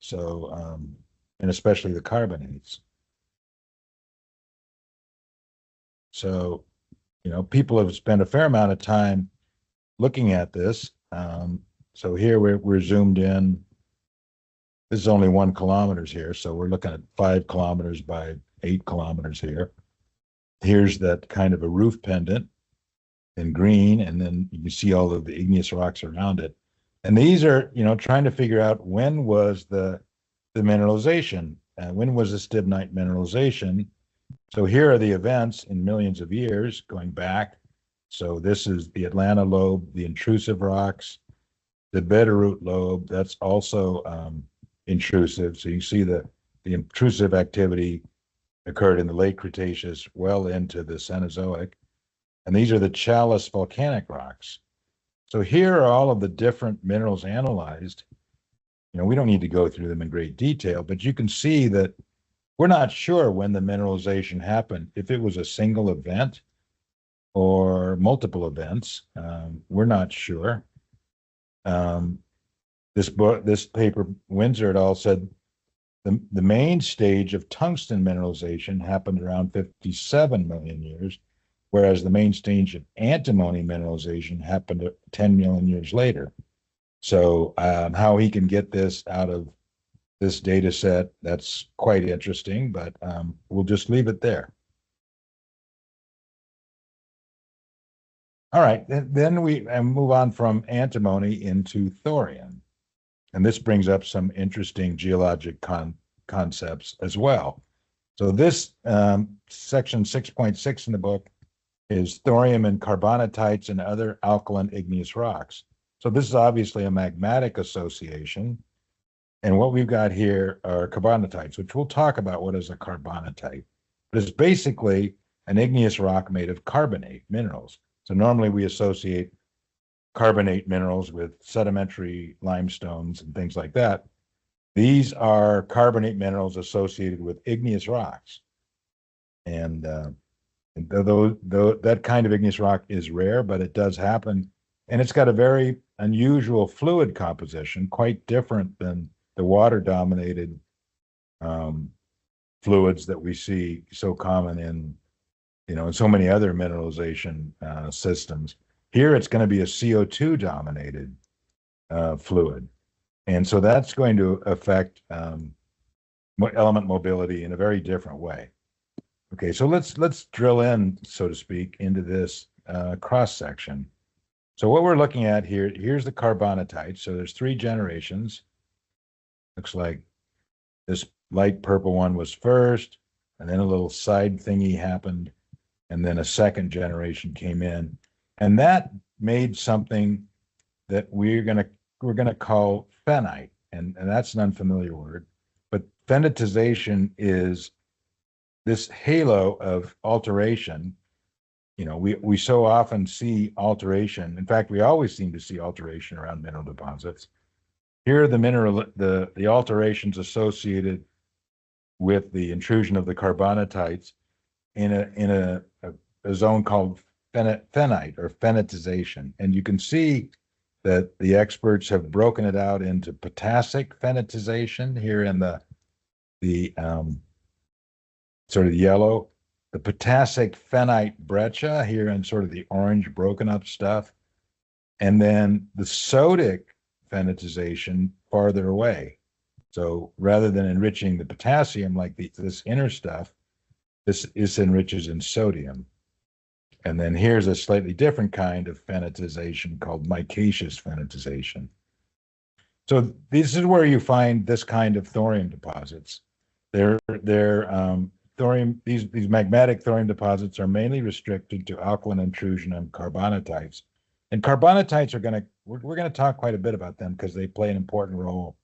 So, and especially the carbonates. So, people have spent a fair amount of time looking at this. So here we're zoomed in. This is only 1 kilometer here, so we're looking at 5 kilometers by 8 kilometers here. Here's that kind of a roof pendant in green, and then you can see all of the igneous rocks around it. And these are, trying to figure out when was the mineralization, when was the stibnite mineralization. So here are the events in millions of years going back. So this is the Atlanta lobe, the intrusive rocks, the Bitterroot lobe, that's also intrusive. So you see the intrusive activity occurred in the late Cretaceous well into the Cenozoic. And these are the Chalice volcanic rocks. So here are all of the different minerals analyzed. We don't need to go through them in great detail, but you can see that we're not sure when the mineralization happened, if it was a single event or multiple events. We're not sure. This paper, Windsor et al. Said the main stage of tungsten mineralization happened around 57 million years, whereas the main stage of antimony mineralization happened 10 million years later. So how he can get this out of this data set, that's quite interesting, but we'll just leave it there. All right, then we move on from antimony into thorium. And this brings up some interesting geologic concepts as well. So this section 6.6 in the book is thorium and carbonatites and other alkaline igneous rocks. So this is obviously a magmatic association. And what we've got here are carbonatites, which we'll talk about what is a carbonatite. But it's basically an igneous rock made of carbonate minerals. So normally we associate carbonate minerals with sedimentary limestones and things like that. These are carbonate minerals associated with igneous rocks. And though that kind of igneous rock is rare, but it does happen. And it's got a very unusual fluid composition, quite different than the water-dominated fluids that we see so common in, in so many other mineralization systems. Here, it's going to be a CO2-dominated fluid. And so that's going to affect element mobility in a very different way. Okay, so let's drill in, so to speak, into this cross section. So what we're looking at here's the carbonatite. So there's 3 generations. Looks like this light purple one was first, and then a little side thingy happened, and then a second generation came in, and that made something that we're gonna call phenite, and that's an unfamiliar word, but phenitization is this halo of alteration. We so often see alteration. In fact, we always seem to see alteration around mineral deposits. Here are the alterations associated with the intrusion of the carbonatites in a zone called phenite or phenitization. And you can see that the experts have broken it out into potassic phenitization here in the sort of yellow, the potassic phenite breccia here in sort of the orange broken up stuff, and then the sodic phenitization farther away. So rather than enriching the potassium like this inner stuff, this enriches in sodium. And then here's a slightly different kind of phenitization called micaceous phenitization. So this is where you find this kind of thorium deposits. They're thorium. These magmatic thorium deposits are mainly restricted to alkaline intrusion and carbonatites. And carbonatites we're gonna talk quite a bit about them because they play an important role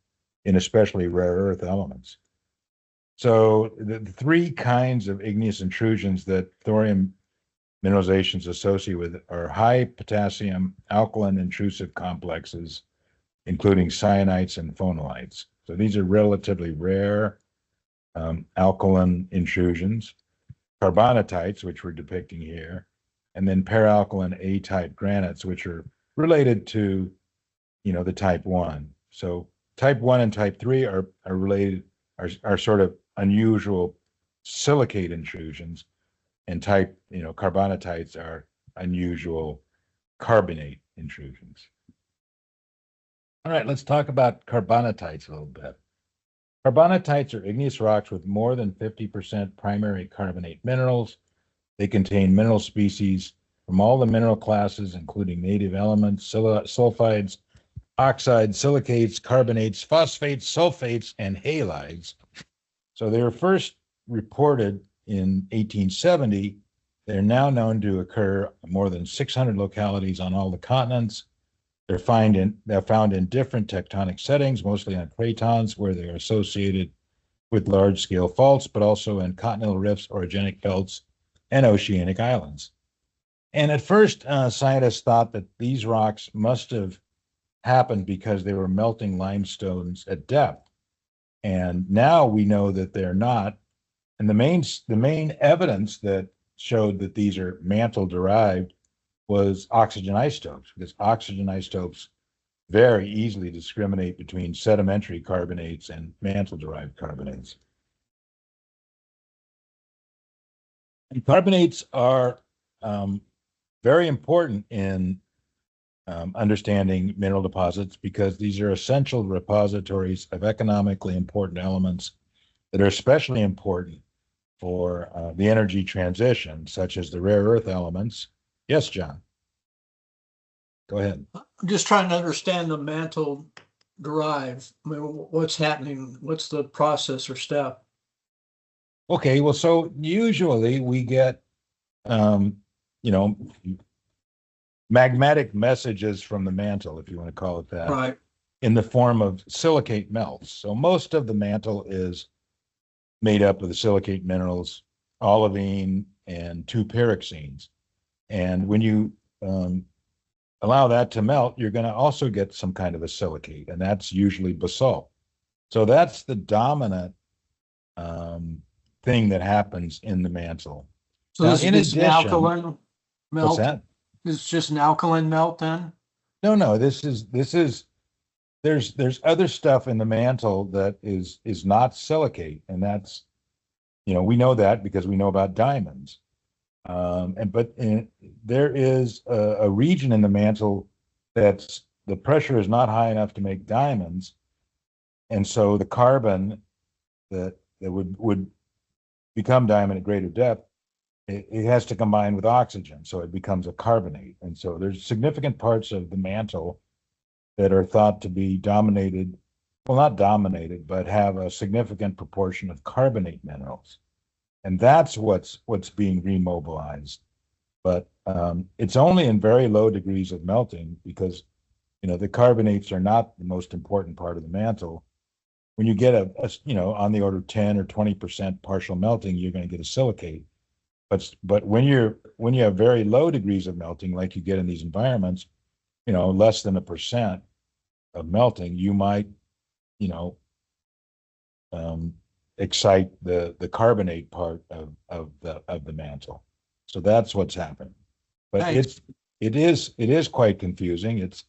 in especially rare earth elements. So the 3 kinds of igneous intrusions that thorium mineralizations associated with are high potassium alkaline intrusive complexes, including cyanites and phonolites. So these are relatively rare alkaline intrusions, carbonatites, which we're depicting here, and then paralkaline A-type granites, which are related to, the type 1. So type 1 and type 3 are related, are sort of unusual silicate intrusions, and carbonatites are unusual carbonate intrusions. All right, let's talk about carbonatites a little bit. Carbonatites are igneous rocks with more than 50% primary carbonate minerals. They contain mineral species from all the mineral classes, including native elements, sulfides, oxides, silicates, carbonates, phosphates, sulfates, and halides. So they were first reported in 1870. They're now known to occur in more than 600 localities on all the continents. They're found in different tectonic settings, mostly on cratons, where they are associated with large-scale faults, but also in continental rifts, orogenic belts, and oceanic islands. And at first, scientists thought that these rocks must have happened because they were melting limestones at depth. And now we know that they're not. And the main evidence that showed that these are mantle-derived was oxygen isotopes, because oxygen isotopes very easily discriminate between sedimentary carbonates and mantle-derived carbonates. And carbonates are very important in understanding mineral deposits because these are essential repositories of economically important elements that are especially important for the energy transition, such as the rare earth elements. Yes, John. Go ahead. I'm just trying to understand the mantle derived. I mean, what's happening? What's the process or step? Okay, well, so usually we get, magmatic messages from the mantle, if you want to call it that, Right. in the form of silicate melts. So most of the mantle is made up of the silicate minerals olivine, and 2 pyroxenes. And when you allow that to melt, you're going to also get some kind of a silicate, and that's usually basalt. So that's the dominant thing that happens in the mantle. So Now, this in is just an addition- alkaline What's melt? that? This is just an alkaline melt then? No, there's other stuff in the mantle that is not silicate, and that's, we know that because we know about diamonds. There is a region in the mantle that's the pressure is not high enough to make diamonds, and so the carbon that would become diamond at greater depth, it has to combine with oxygen, so it becomes a carbonate. And so there's significant parts of the mantle that are thought to be dominated, well, not dominated, but have a significant proportion of carbonate minerals. And that's what's being remobilized. But it's only in very low degrees of melting because, the carbonates are not the most important part of the mantle. When you get on the order of 10 or 20% partial melting, you're going to get a silicate. But when you have very low degrees of melting, like you get in these environments, less than 1% of melting, you might, excite the carbonate part of the mantle. So that's what's happening. But Thanks. it is quite confusing. It's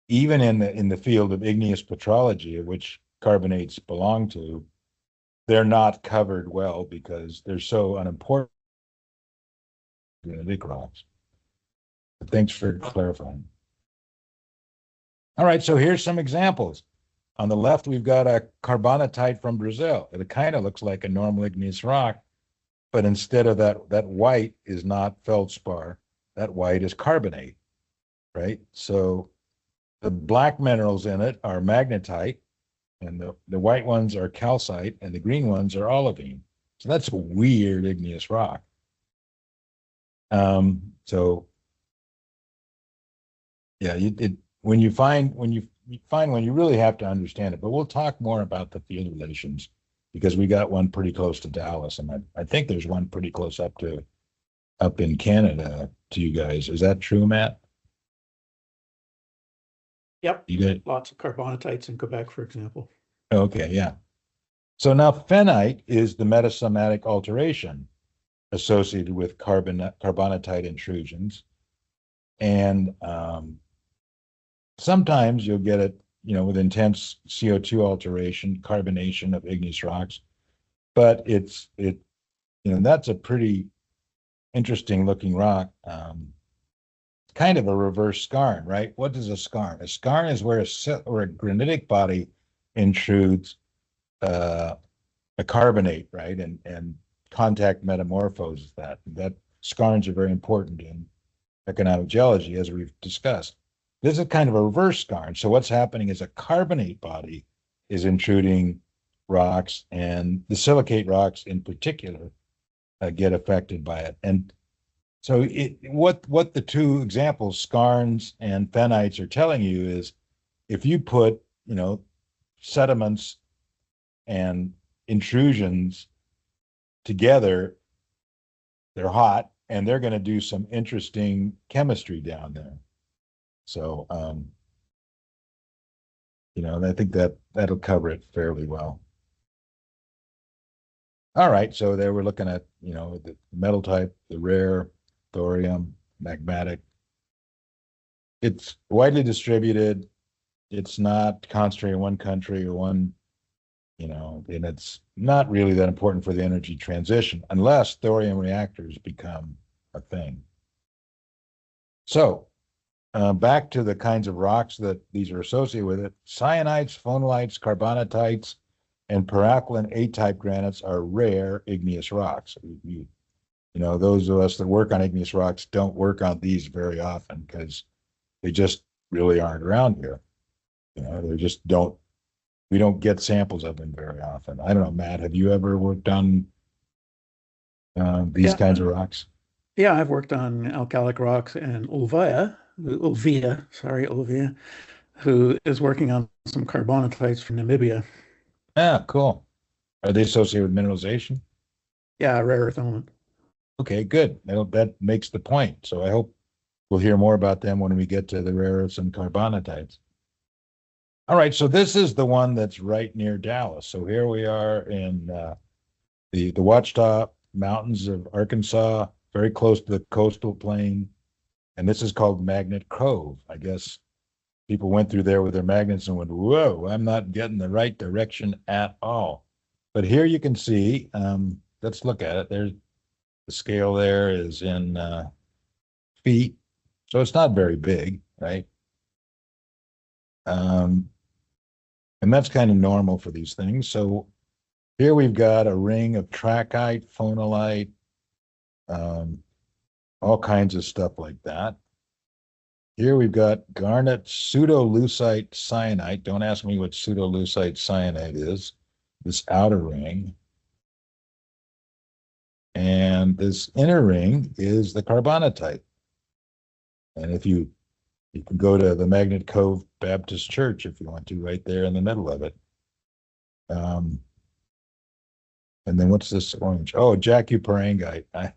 even in the field of igneous petrology, of which carbonates belong to, they're not covered well because they're so unimportant granitic rocks. But thanks for clarifying. All right, so here's some examples. On the left, we've got a carbonatite from Brazil. It kind of looks like a normal igneous rock, but instead of that white is not feldspar, that white is carbonate, right? So the black minerals in it are magnetite, and the white ones are calcite, and the green ones are olivine. So that's a weird igneous rock. So yeah, when you really have to understand it, but we'll talk more about the field relations because we got one pretty close to Dallas, and I think there's one pretty close up in Canada to you guys. Is that true, Matt? Yep. You got Lots of carbonatites in Quebec, for example. Okay, yeah. So now phenite is the metasomatic alteration associated with carbonatite intrusions, and sometimes you'll get it, with intense CO2 alteration, carbonation of igneous rocks, but that's a pretty interesting looking rock. Kind of a reverse skarn, right? What is a skarn? A skarn is where a granitic body intrudes a carbonate, right? And contact metamorphoses that. That skarns are very important in economic geology, as we've discussed. This is kind of a reverse skarn. So what's happening is a carbonate body is intruding rocks, and the silicate rocks in particular get affected by it. And so what the two examples, skarns and phenites, are telling you is if you put, sediments and intrusions together, they're hot, and they're going to do some interesting chemistry down there. So, I think that'll cover it fairly well. All right, so there we're looking at, the metal type, the rare, thorium, magmatic. It's widely distributed. It's not concentrated in one country or one, and it's not really that important for the energy transition unless thorium reactors become a thing. So, back to the kinds of rocks that these are associated with it. Cyanites, phonolites, carbonatites, and peralkaline A-type granites are rare igneous rocks. Those of us that work on igneous rocks don't work on these very often because they just really aren't around here. They just we don't get samples of them very often. I don't know, Matt, have you ever worked on these kinds of rocks? Yeah, I've worked on alkalic rocks, and Olvia, who is working on some carbonatites from Namibia. Ah, cool. Are they associated with mineralization? Yeah, rare earth element. Okay, good. That makes the point. So I hope we'll hear more about them when we get to the rare earths and carbonatites. All right, so this is the one that's right near Dallas. So here we are in the Watchtop Mountains of Arkansas, very close to the coastal plain. And this is called Magnet Cove. I guess people went through there with their magnets and went, whoa, I'm not getting the right direction at all. But here you can see, let's look at it. There's the scale there is in feet. So it's not very big, right? And that's kind of normal for these things. So here we've got a ring of trachyte, phonolite, all kinds of stuff like that. Here we've got garnet pseudoleucite cyanide. Don't ask me what pseudoleucite cyanide is. This outer ring. And this inner ring is the carbonatite. And if you can go to the Magnet Cove Baptist Church if you want to, right there in the middle of it. And then what's this orange? Oh, jacuparangite. I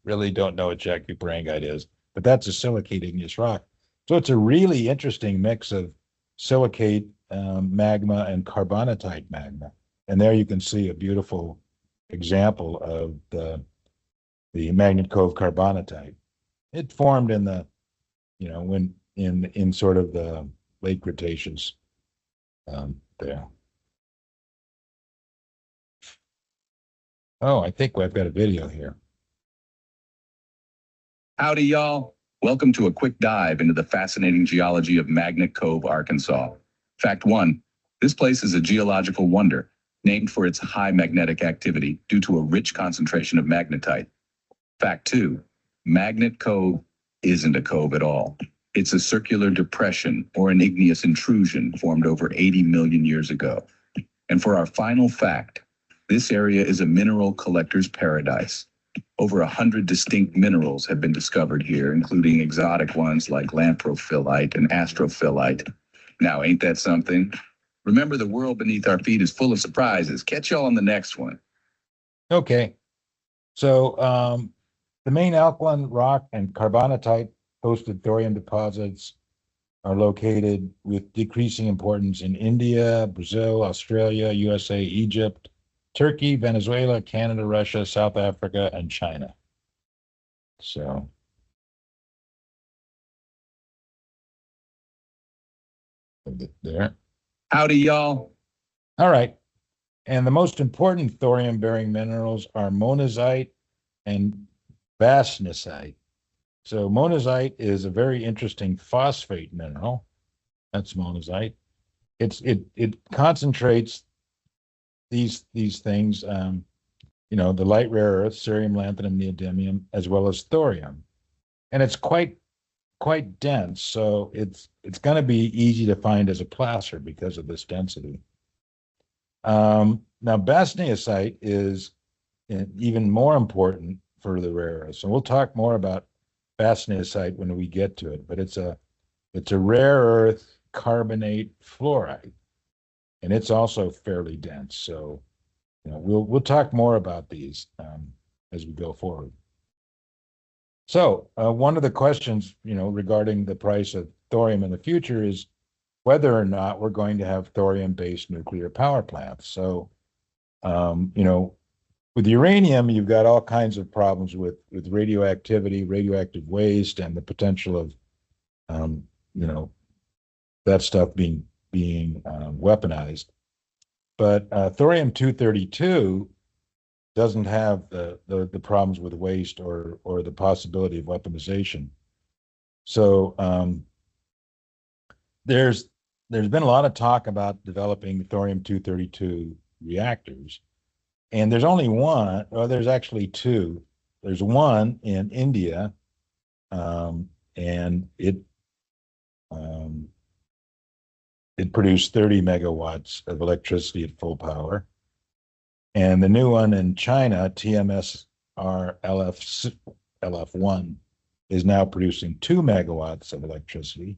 really don't know what jacuparangite is, but that's a silicate igneous rock. So it's a really interesting mix of silicate magma and carbonatite magma. And there you can see a beautiful example of the Magnet Cove carbonatite. It formed in the, when in sort of the late Cretaceous there. Oh, I think I've got a video here. Howdy, y'all. Welcome to a quick dive into the fascinating geology of Magnet Cove, Arkansas. Fact 1, this place is a geological wonder, named for its high magnetic activity due to a rich concentration of magnetite. Fact 2, Magnet Cove isn't a cove at all. It's a circular depression or an igneous intrusion formed over 80 million years ago. And for our final fact, this area is a mineral collector's paradise. Over 100 distinct minerals have been discovered here, including exotic ones like lamprophyllite and astrophyllite. Now, ain't that something? Remember, the world beneath our feet is full of surprises. Catch y'all on the next one. Okay. So the main alkaline rock and carbonatite hosted thorium deposits are located with decreasing importance in India, Brazil, Australia, USA, Egypt, Turkey, Venezuela, Canada, Russia, South Africa, and China. So there. Howdy, y'all. All right. And the most important thorium-bearing minerals are monazite and bastnäsite. So monazite is a very interesting phosphate mineral. That's monazite. It concentrates these things, the light rare earths, cerium, lanthanum, neodymium, as well as thorium, and it's quite dense. So it's going to be easy to find as a placer because of this density. Now bastnäsite is even more important for the rare earths, and we'll talk more about bastnäsite when we get to it. But it's a rare earth carbonate fluoride. And it's also fairly dense. So, we'll talk more about these as we go forward. So, one of the questions, regarding the price of thorium in the future is whether or not we're going to have thorium-based nuclear power plants. So, with uranium, you've got all kinds of problems with radioactivity, radioactive waste, and the potential of, that stuff being weaponized. But thorium-232 doesn't have the problems with waste or the possibility of weaponization. So there's been a lot of talk about developing thorium-232 reactors, and there's only one, or there's actually two. There's one in India, and it produced 30 megawatts of electricity at full power. And the new one in China, TMSR LF1, is now producing 2 megawatts of electricity.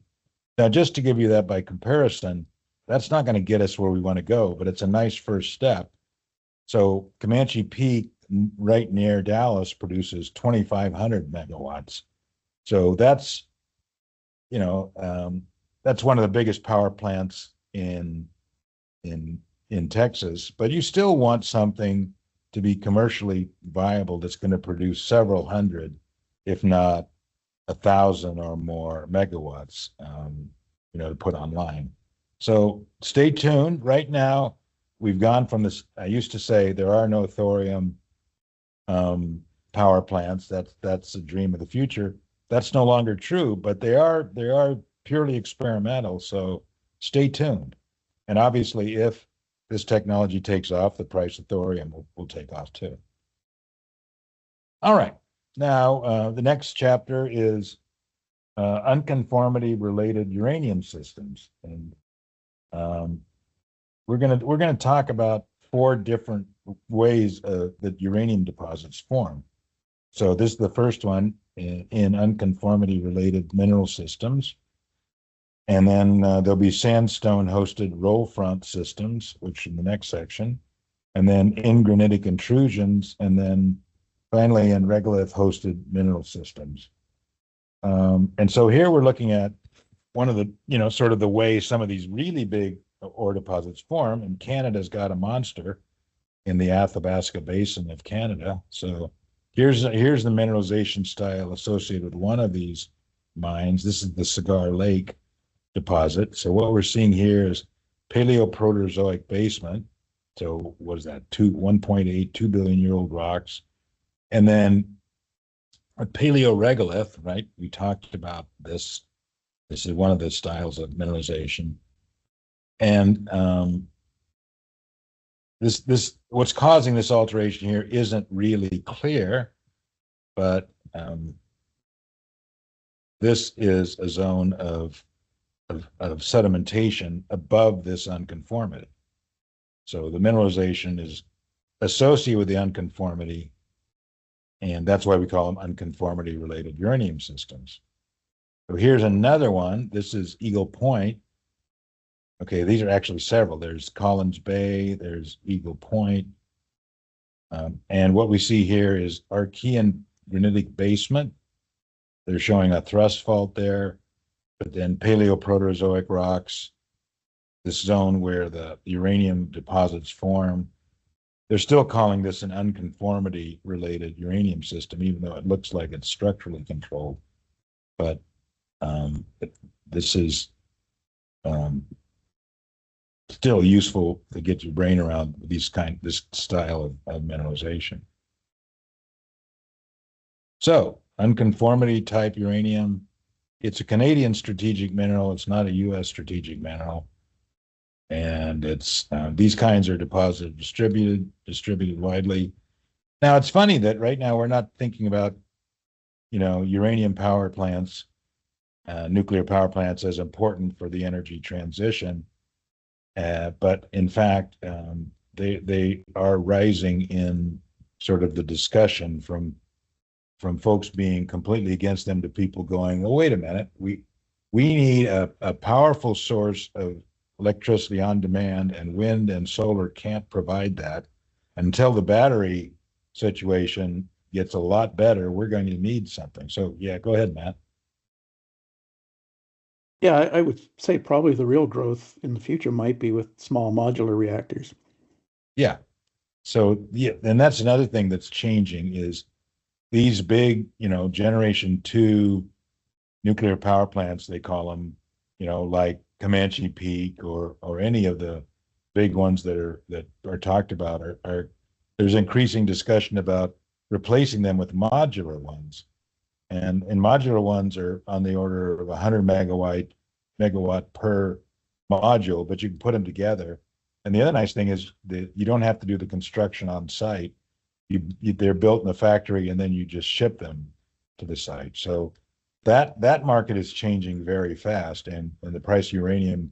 Now, just to give you that by comparison, that's not going to get us where we want to go, but it's a nice first step. So Comanche Peak, right near Dallas produces 2,500 megawatts. So that's, that's one of the biggest power plants in Texas, but you still want something to be commercially viable that's going to produce several hundred, if not 1,000 or more megawatts, to put online. So stay tuned. Right now, we've gone from this. I used to say there are no thorium power plants. That's a dream of the future. That's no longer true, but they are purely experimental. So stay tuned. And obviously, if this technology takes off, the price of thorium will take off too. All right. Now, the next chapter is unconformity related uranium systems. And we're gonna talk about 4 different ways that uranium deposits form. So this is the first one in unconformity related mineral systems. And then there'll be sandstone hosted roll front systems, which in the next section, and then in granitic intrusions, and then finally in regolith hosted mineral systems. And so here we're looking at one of the, sort of the way some of these really big ore deposits form, and Canada's got a monster in the Athabasca Basin of Canada. So here's the mineralization style associated with one of these mines. This is the Cigar Lake deposit. So what we're seeing here is Paleoproterozoic basement. So what is that? 1.8, 2 billion year old rocks. And then a paleoregolith, right? We talked about this. This is one of the styles of mineralization. And this what's causing this alteration here isn't really clear, but this is a zone of sedimentation above this unconformity. So the mineralization is associated with the unconformity, and that's why we call them unconformity related uranium systems. So here's another one. This is Eagle Point. Okay, these are actually several. There's Collins Bay, there's Eagle Point. And what we see here is Archean granitic basement. They're showing a thrust fault there, but then Paleoproterozoic rocks, this zone where the uranium deposits form. They're still calling this an unconformity related uranium system, even though it looks like it's structurally controlled. But this is still useful to get your brain around this style of mineralization. So unconformity type uranium, it's a Canadian strategic mineral. It's not a U.S. strategic mineral. And it's these kinds are deposited, distributed widely. Now it's funny that right now we're not thinking about, uranium power plants, nuclear power plants as important for the energy transition. But in fact, they are rising in sort of the discussion from folks being completely against them to people going, well, wait a minute, we need a powerful source of electricity on demand, and wind and solar can't provide that. Until the battery situation gets a lot better, we're going to need something. So yeah, go ahead, Matt. Yeah, I would say probably the real growth in the future might be with small modular reactors. Yeah. So yeah, and that's another thing that's changing is these big, generation 2 nuclear power plants, they call them, like Comanche Peak or any of the big ones that are talked about are there's increasing discussion about replacing them with modular ones. And modular ones are on the order of 100 megawatt per module, but you can put them together. And the other nice thing is that you don't have to do the construction on site. They're built in the factory, and then you just ship them to the site. So that market is changing very fast, and the price of uranium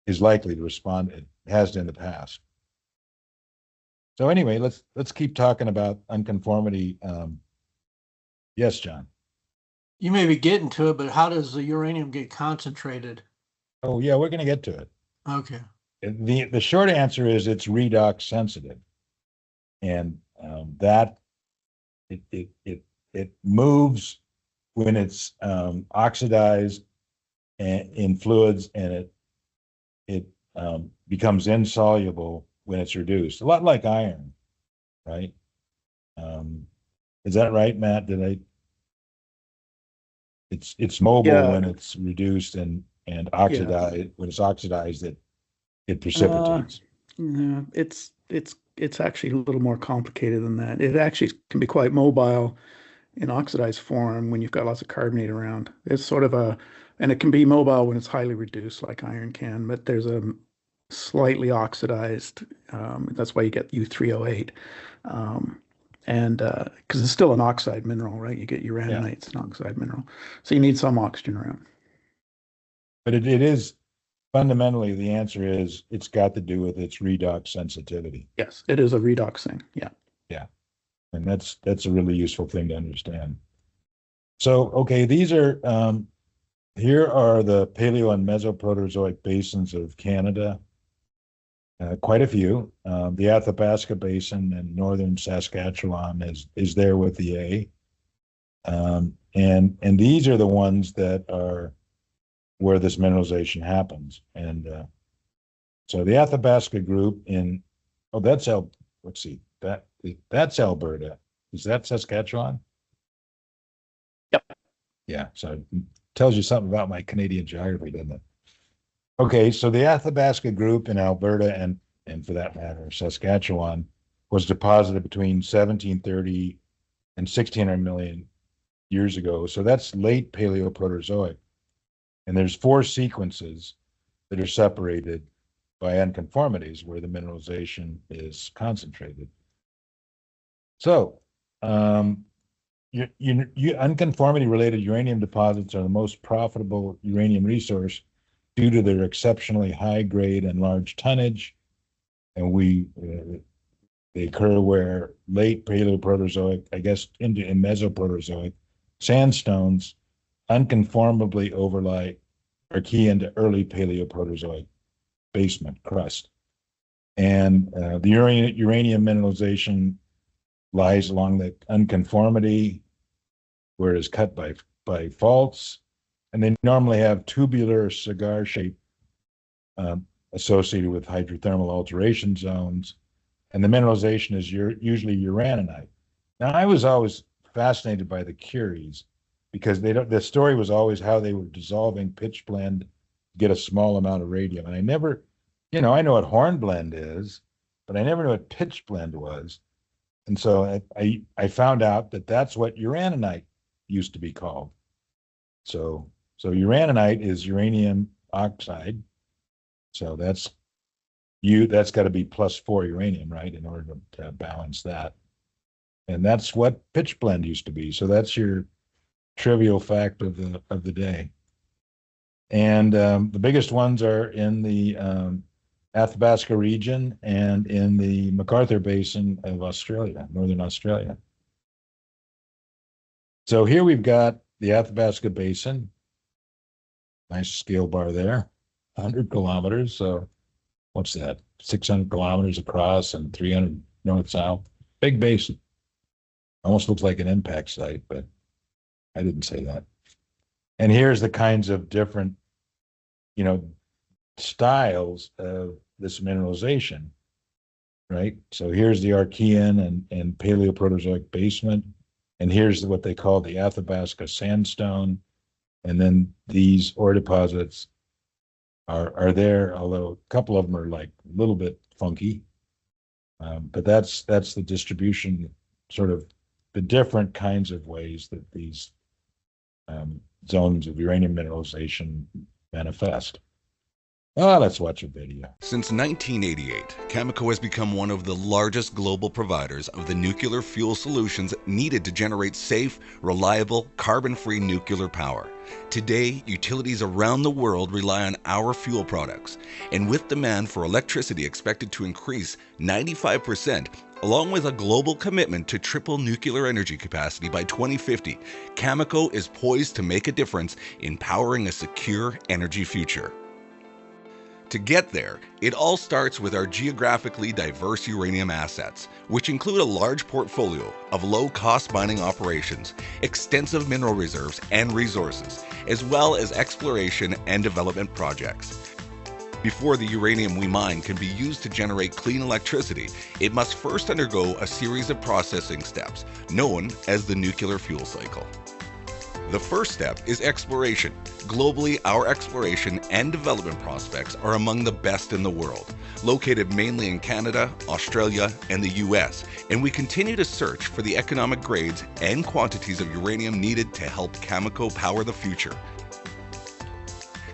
is likely to respond. It has in the past. So anyway, let's keep talking about unconformity. Yes, John. You may be getting to it, but how does the uranium get concentrated? Oh yeah, we're going to get to it. Okay. The short answer is it's redox sensitive, and that it moves when it's oxidized in fluids, and it becomes insoluble when it's reduced. A lot like iron, right? Is that right, Matt? It's mobile Yeah. when it's reduced and oxidized. When it's oxidized, it precipitates. Yeah, it's actually a little more complicated than that. It actually can be quite mobile in oxidized form when you've got lots of carbonate around. It's sort of and it can be mobile when it's highly reduced, like iron can, but there's a slightly oxidized. That's why you get U3O8. And because it's still an oxide mineral, right? You get uraninite, it's an oxide mineral. So you need some oxygen around. But it is fundamentally, the answer is it's got to do with its redox sensitivity. Yes, it is a redox thing. Yeah. Yeah. And that's a really useful thing to understand. So, okay, these are, here are the Paleo and Mesoproterozoic basins of Canada. Quite a few. The Athabasca Basin in northern Saskatchewan is there with the A. And these are the ones that are where this mineralization happens. And so the Athabasca group that's Alberta. Is that Saskatchewan? Yep. Yeah, so it tells you something about my Canadian geography, doesn't it? Okay, so the Athabasca group in Alberta and for that matter, Saskatchewan, was deposited between 1730 and 1600 million years ago. So that's late Paleoproterozoic. And there's 4 sequences that are separated by unconformities where the mineralization is concentrated. So, unconformity-related uranium deposits are the most profitable uranium resource due to their exceptionally high grade and large tonnage. And they occur where late Paleoproterozoic, I guess, in Mesoproterozoic sandstones unconformably overlie or key into early Paleoproterozoic basement crust. And the uranium mineralization lies along the unconformity where it is cut by faults. And they normally have tubular cigar shape associated with hydrothermal alteration zones. And the mineralization is usually uraninite. Now, I was always fascinated by the Curies because the story was always how they were dissolving pitchblende to get a small amount of radium. And I never, I know what hornblende is, but I never knew what pitchblende was. And so I found out that that's what uraninite used to be called. So uraninite is uranium oxide. So that's got to be +4 uranium, right, in order to balance that. And that's what pitchblende used to be. So that's your trivial fact of the day. And the biggest ones are in the Athabasca region and in the MacArthur Basin of Australia, Northern Australia. So here we've got the Athabasca Basin. Nice scale bar there, 100 kilometers. So what's that? 600 kilometers across and 300 north-south. Big basin. Almost looks like an impact site, but I didn't say that. And here's the kinds of different, styles of this mineralization, right? So here's the Archean and Paleoproterozoic basement. And here's what they call the Athabasca sandstone. And then these ore deposits are there, although a couple of them are like a little bit funky. But that's the distribution, sort of the different kinds of ways that these zones of uranium mineralization manifest. Let's watch a video. Since 1988, Cameco has become one of the largest global providers of the nuclear fuel solutions needed to generate safe, reliable, carbon-free nuclear power. Today, utilities around the world rely on our fuel products, and with demand for electricity expected to increase 95%, along with a global commitment to triple nuclear energy capacity by 2050, Cameco is poised to make a difference in powering a secure energy future. To get there, it all starts with our geographically diverse uranium assets, which include a large portfolio of low-cost mining operations, extensive mineral reserves and resources, as well as exploration and development projects. Before the uranium we mine can be used to generate clean electricity, it must first undergo a series of processing steps, known as the nuclear fuel cycle. The first step is exploration. Globally, our exploration and development prospects are among the best in the world, located mainly in Canada, Australia, and the US, and we continue to search for the economic grades and quantities of uranium needed to help Cameco power the future.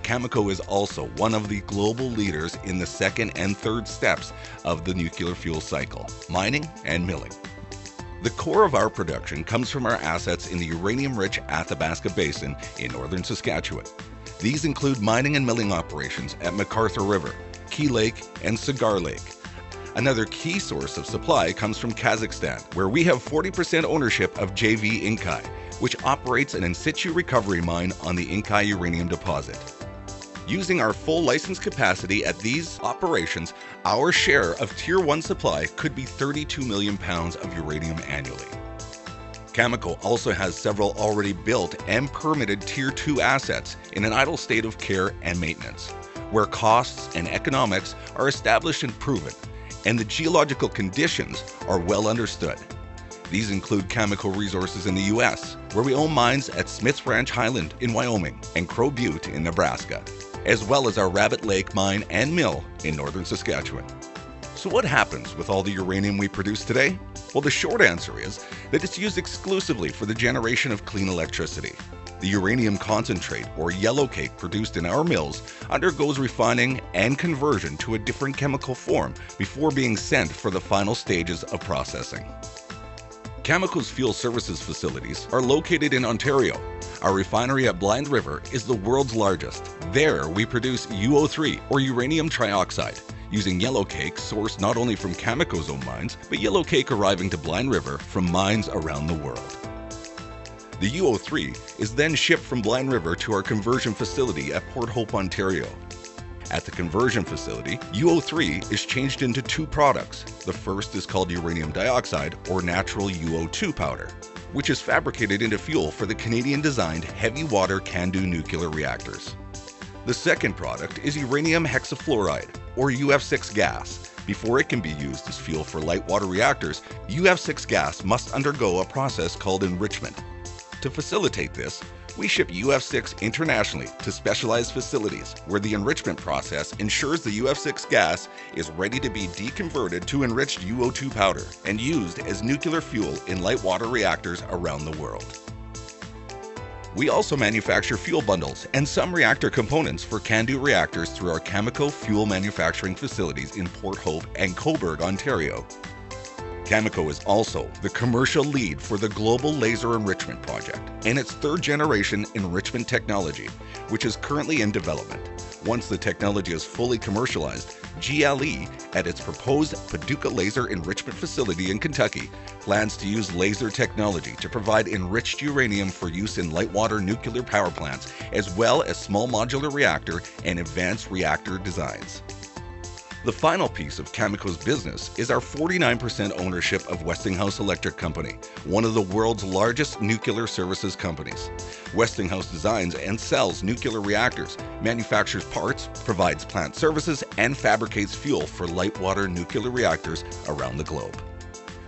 Cameco is also one of the global leaders in the second and third steps of the nuclear fuel cycle, mining and milling. The core of our production comes from our assets in the uranium-rich Athabasca Basin in northern Saskatchewan. These include mining and milling operations at McArthur River, Key Lake, and Cigar Lake. Another key source of supply comes from Kazakhstan, where we have 40% ownership of JV Inkai, which operates an in-situ recovery mine on the Inkai uranium deposit. Using our full license capacity at these operations, our share of Tier 1 supply could be 32 million pounds of uranium annually. Cameco also has several already built and permitted Tier 2 assets in an idle state of care and maintenance, where costs and economics are established and proven, and the geological conditions are well understood. These include Cameco resources in the US, where we own mines at Smith Ranch Highland in Wyoming and Crow Butte in Nebraska, as well as our Rabbit Lake mine and mill in northern Saskatchewan. So what happens with all the uranium we produce today? Well, the short answer is that it's used exclusively for the generation of clean electricity. The uranium concentrate, or yellowcake, produced in our mills undergoes refining and conversion to a different chemical form before being sent for the final stages of processing. Cameco's fuel services facilities are located in Ontario. Our refinery at Blind River is the world's largest. There, we produce UO3, or uranium trioxide, using yellowcake sourced not only from Cameco's own mines, but yellowcake arriving to Blind River from mines around the world. The UO3 is then shipped from Blind River to our conversion facility at Port Hope, Ontario. At the conversion facility, UO3 is changed into two products. The first is called uranium dioxide, or natural UO2 powder, which is fabricated into fuel for the Canadian-designed heavy water CANDU nuclear reactors. The second product is uranium hexafluoride, or UF6 gas. Before it can be used as fuel for light water reactors, UF6 gas must undergo a process called enrichment. To facilitate this, we ship UF6 internationally to specialized facilities where the enrichment process ensures the UF6 gas is ready to be deconverted to enriched UO2 powder and used as nuclear fuel in light water reactors around the world. We also manufacture fuel bundles and some reactor components for CANDU reactors through our Cameco fuel manufacturing facilities in Port Hope and Cobourg, Ontario. Cameco is also the commercial lead for the Global Laser Enrichment Project and its third-generation enrichment technology, which is currently in development. Once the technology is fully commercialized, GLE, at its proposed Paducah Laser Enrichment Facility in Kentucky, plans to use laser technology to provide enriched uranium for use in light water nuclear power plants, as well as small modular reactor and advanced reactor designs. The final piece of Cameco's business is our 49% ownership of Westinghouse Electric Company, one of the world's largest nuclear services companies. Westinghouse designs and sells nuclear reactors, manufactures parts, provides plant services, and fabricates fuel for light water nuclear reactors around the globe.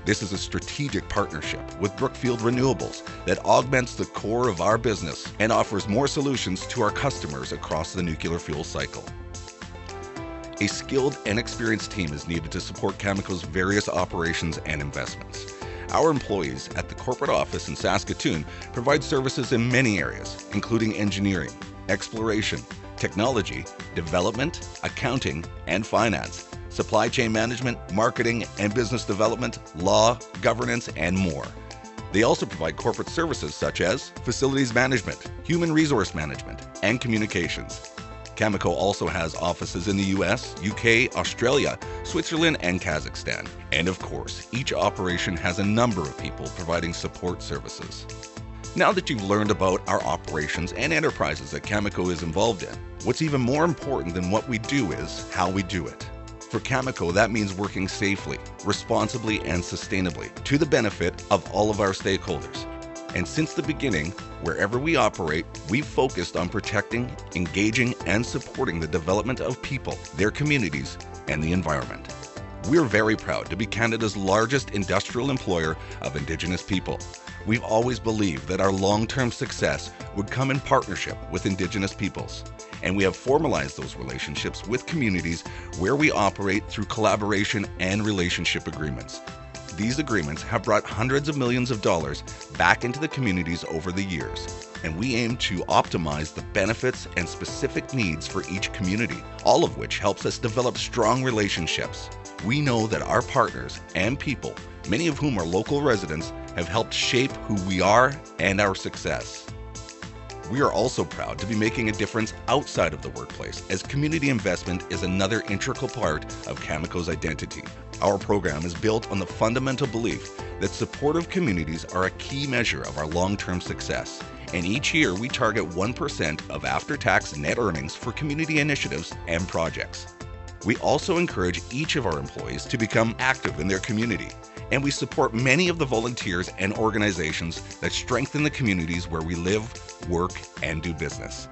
This is a strategic partnership with Brookfield Renewables that augments the core of our business and offers more solutions to our customers across the nuclear fuel cycle. A skilled and experienced team is needed to support Cameco's various operations and investments. Our employees at the corporate office in Saskatoon provide services in many areas, including engineering, exploration, technology, development, accounting, and finance, supply chain management, marketing and business development, law, governance, and more. They also provide corporate services such as facilities management, human resource management, and communications. Cameco also has offices in the US, UK, Australia, Switzerland, and Kazakhstan. And of course, each operation has a number of people providing support services. Now that you've learned about our operations and enterprises that Cameco is involved in, what's even more important than what we do is how we do it. For Cameco, that means working safely, responsibly, and sustainably to the benefit of all of our stakeholders. And since the beginning, wherever we operate, we've focused on protecting, engaging, and supporting the development of people, their communities, and the environment. We're very proud to be Canada's largest industrial employer of Indigenous people. We've always believed that our long-term success would come in partnership with Indigenous peoples, and we have formalized those relationships with communities where we operate through collaboration and relationship agreements. These agreements have brought hundreds of millions of dollars back into the communities over the years, and we aim to optimize the benefits and specific needs for each community, all of which helps us develop strong relationships. We know that our partners and people, many of whom are local residents, have helped shape who we are and our success. We are also proud to be making a difference outside of the workplace, as community investment is another integral part of Cameco's identity. Our program is built on the fundamental belief that supportive communities are a key measure of our long-term success, and each year we target 1% of after-tax net earnings for community initiatives and projects. We also encourage each of our employees to become active in their community, and we support many of the volunteers and organizations that strengthen the communities where we live, work, and do business.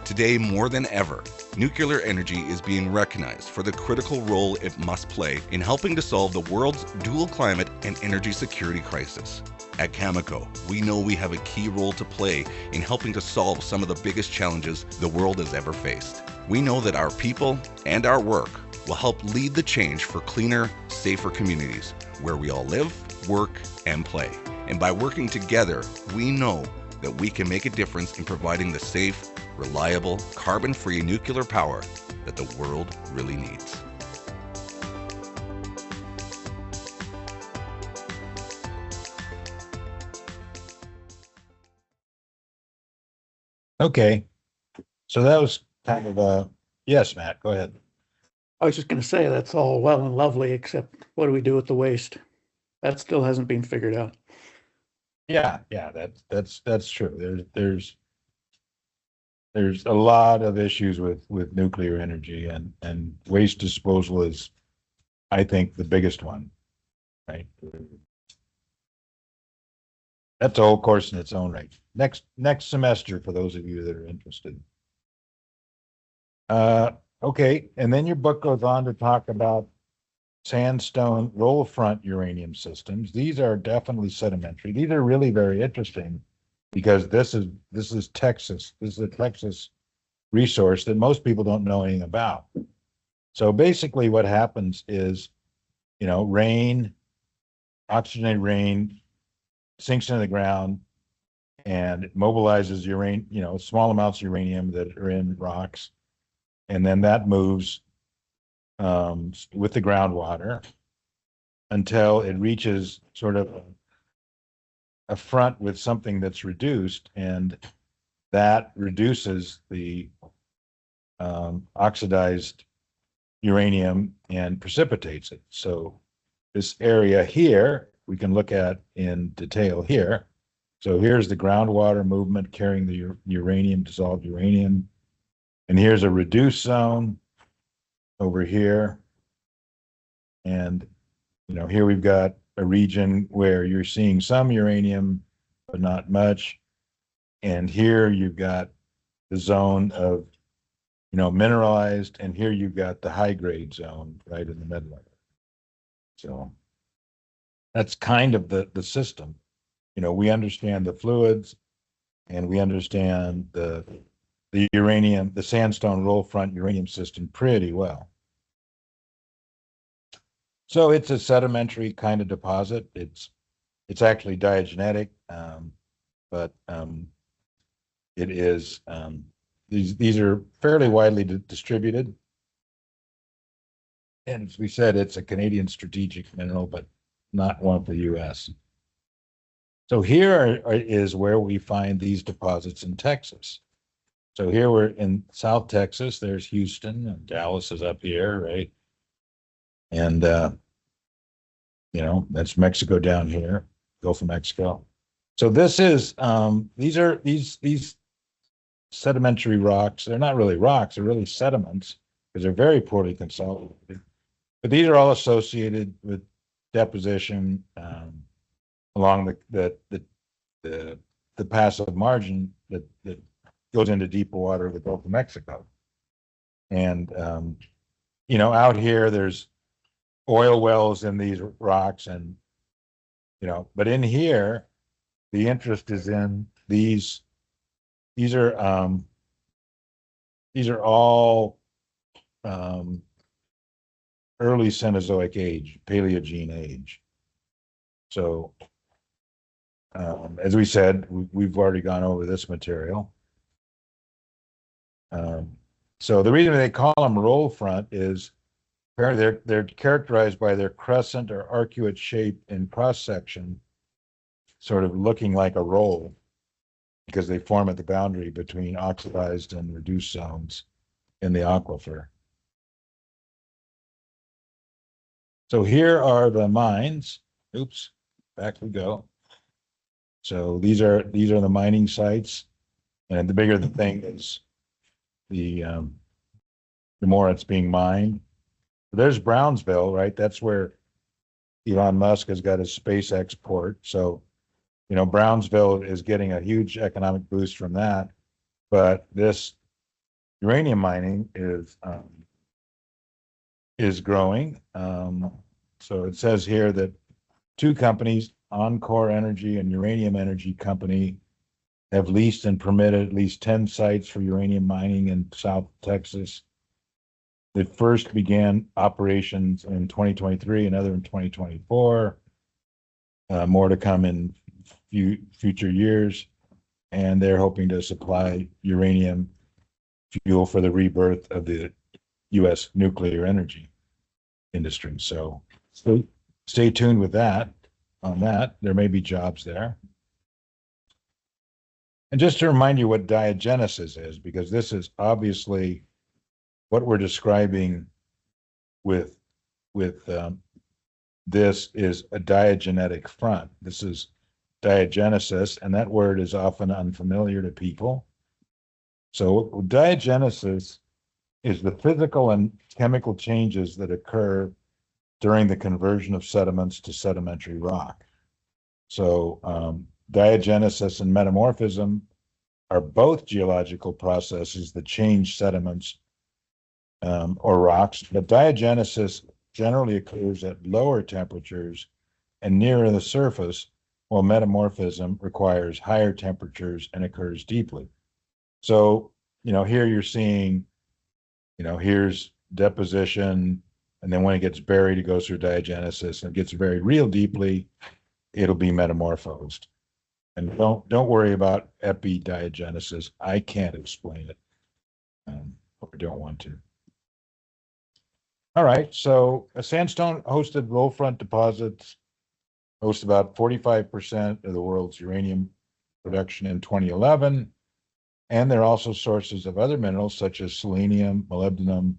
Today, more than ever, nuclear energy is being recognized for the critical role it must play in helping to solve the world's dual climate and energy security crisis. At Cameco, we know we have a key role to play in helping to solve some of the biggest challenges the world has ever faced. We know that our people and our work will help lead the change for cleaner, safer communities where we all live, work, and play. And by working together, we know that we can make a difference in providing the safe, reliable, carbon-free nuclear power that the world really needs. Okay, so that was kind of a, yes, Matt, go ahead. I was just going to say that's all well and lovely, except what do we do with the waste? That still hasn't been figured out. Yeah, that's true. There's a lot of issues with nuclear energy, and waste disposal is, I think, the biggest one, right? That's a whole course in its own right. Next semester, for those of you that are interested. Okay, and then your book goes on to talk about sandstone roll front uranium systems. These are definitely sedimentary. These are really very interesting because this is Texas. This is a Texas resource that most people don't know anything about. So basically what happens is, rain, oxygenated rain sinks into the ground and it mobilizes uranium, small amounts of uranium that are in rocks. And then that moves with the groundwater until it reaches sort of a front with something that's reduced, and that reduces the oxidized uranium and precipitates it. So this area here, we can look at in detail here. So here's the groundwater movement carrying the uranium, dissolved uranium. And here's a reduced zone over here. And, here we've got a region where you're seeing some uranium, but not much. And here you've got the zone of, mineralized, and here you've got the high grade zone right in the middle of it. So that's kind of the system. We understand the fluids, and we understand the uranium, the sandstone roll front uranium system pretty well. So it's a sedimentary kind of deposit. It's actually diagenetic, but it is these are fairly widely distributed. And as we said, it's a Canadian strategic mineral, but not one of the U.S. So here is where we find these deposits in Texas. So here we're in South Texas. There's Houston, and Dallas is up here, right? And that's Mexico down here, Gulf of Mexico. So this is these sedimentary rocks. They're not really rocks, they're really sediments because they're very poorly consolidated. But these are all associated with deposition along the passive margin that goes into deeper water of the Gulf of Mexico. And out here there's oil wells in these rocks, and but in here the interest is in these are all early Cenozoic age, Paleogene age. So as we said, we've already gone over this material. So the reason they call them roll front is they're characterized by their crescent or arcuate shape in cross section, sort of looking like a roll, because they form at the boundary between oxidized and reduced zones in the aquifer. So here are the mines. Oops, back we go. So these are the mining sites, and the bigger the thing is, the more it's being mined. There's Brownsville, right? That's where Elon Musk has got his space export. So, Brownsville is getting a huge economic boost from that. But this uranium mining is growing. So it says here that two companies, Encore Energy and Uranium Energy Company, have leased and permitted at least 10 sites for uranium mining in South Texas. They first began operations in 2023, another in 2024. More to come in future years. And they're hoping to supply uranium fuel for the rebirth of the U.S. nuclear energy industry. So stay tuned with that. On that, there may be jobs there. And just to remind you what diagenesis is, because this is obviously what we're describing with this is a diagenetic front. This is diagenesis, and that word is often unfamiliar to people. So diagenesis is the physical and chemical changes that occur during the conversion of sediments to sedimentary rock. So diagenesis and metamorphism are both geological processes that change sediments or rocks, but diagenesis generally occurs at lower temperatures and nearer the surface, while metamorphism requires higher temperatures and occurs deeply. So, here you're seeing, here's deposition, and then when it gets buried, it goes through diagenesis, and it gets buried real deeply, it'll be metamorphosed. And don't worry about epidiagenesis. I can't explain it, or don't want to. All right, so a sandstone hosted roll front deposits host about 45% of the world's uranium production in 2011. And they're also sources of other minerals such as selenium, molybdenum,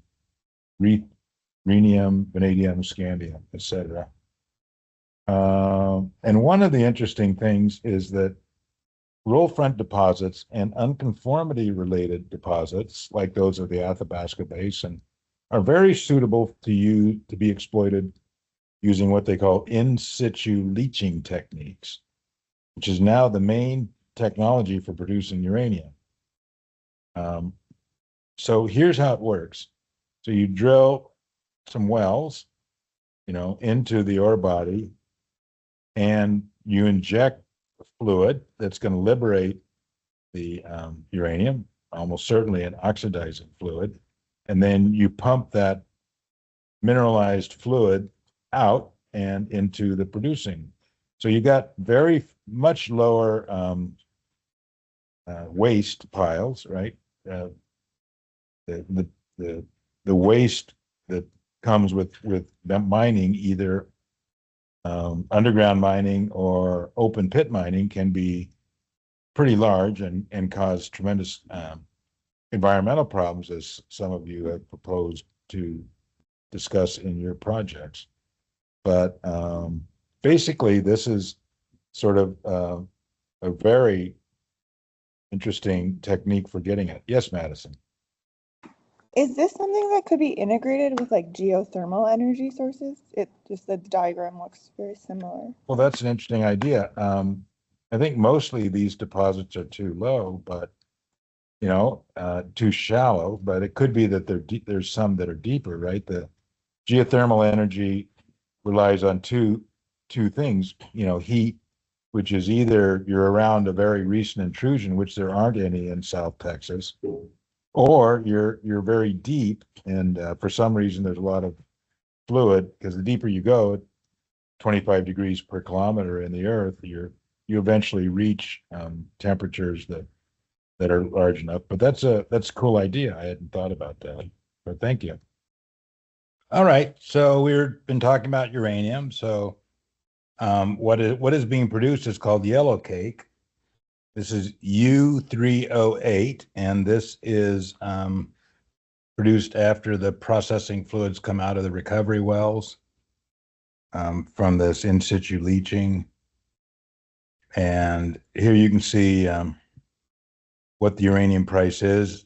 rhenium, vanadium, scandium, etc. And one of the interesting things is that roll front deposits and unconformity related deposits, like those of the Athabasca Basin, are very suitable to be exploited using what they call in situ leaching techniques, which is now the main technology for producing uranium. So here's how it works. So you drill some wells, into the ore body, and you inject fluid that's going to liberate the uranium, almost certainly an oxidizing fluid, and then you pump that mineralized fluid out and into the producing. So you got very much lower waste piles, right? The waste that comes with mining, either underground mining or open pit mining, can be pretty large and cause tremendous environmental problems, as some of you have proposed to discuss in your projects. But basically, this is sort of a very interesting technique for getting it. Yes, Madison. Is this something that could be integrated with like geothermal energy sources? It just the diagram looks very similar. Well, that's an interesting idea. I think mostly these deposits are too low, but too shallow. But it could be that there's some that are deeper, right? The geothermal energy relies on two things. Heat, which is either you're around a very recent intrusion, which there aren't any in South Texas, or you're very deep, and for some reason there's a lot of fluid, because the deeper you go, 25 degrees per kilometer in the earth, you eventually reach temperatures that are large enough. But that's a cool idea. I hadn't thought about that, but thank you. All right, so we've been talking about uranium. So what is being produced is called yellow cake. This is U3O8, and this is produced after the processing fluids come out of the recovery wells from this in situ leaching. And here you can see what the uranium price is.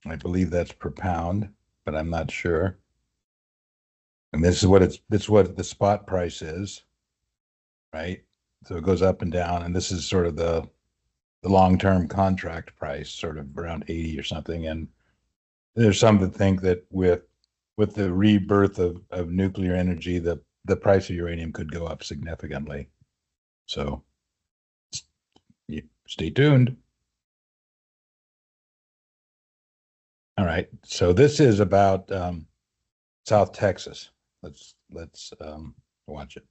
I believe that's per pound, but I'm not sure. And this is what the spot price is, right? So it goes up and down, and this is sort of the long-term contract price, sort of around 80 or something. And there's some that think that with the rebirth of nuclear energy, the price of uranium could go up significantly. So stay tuned. All right, so this is about South Texas. Let's watch it.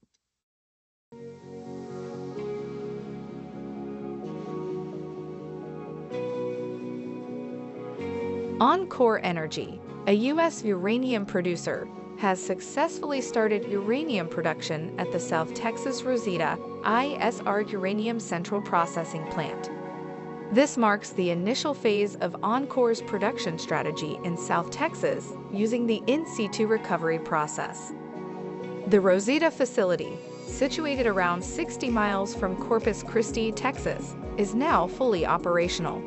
Encore Energy, a U.S. uranium producer, has successfully started uranium production at the South Texas Rosita ISR Uranium Central Processing Plant. This marks the initial phase of Encore's production strategy in South Texas using the in situ recovery process. The Rosita facility, situated around 60 miles from Corpus Christi, Texas, is now fully operational.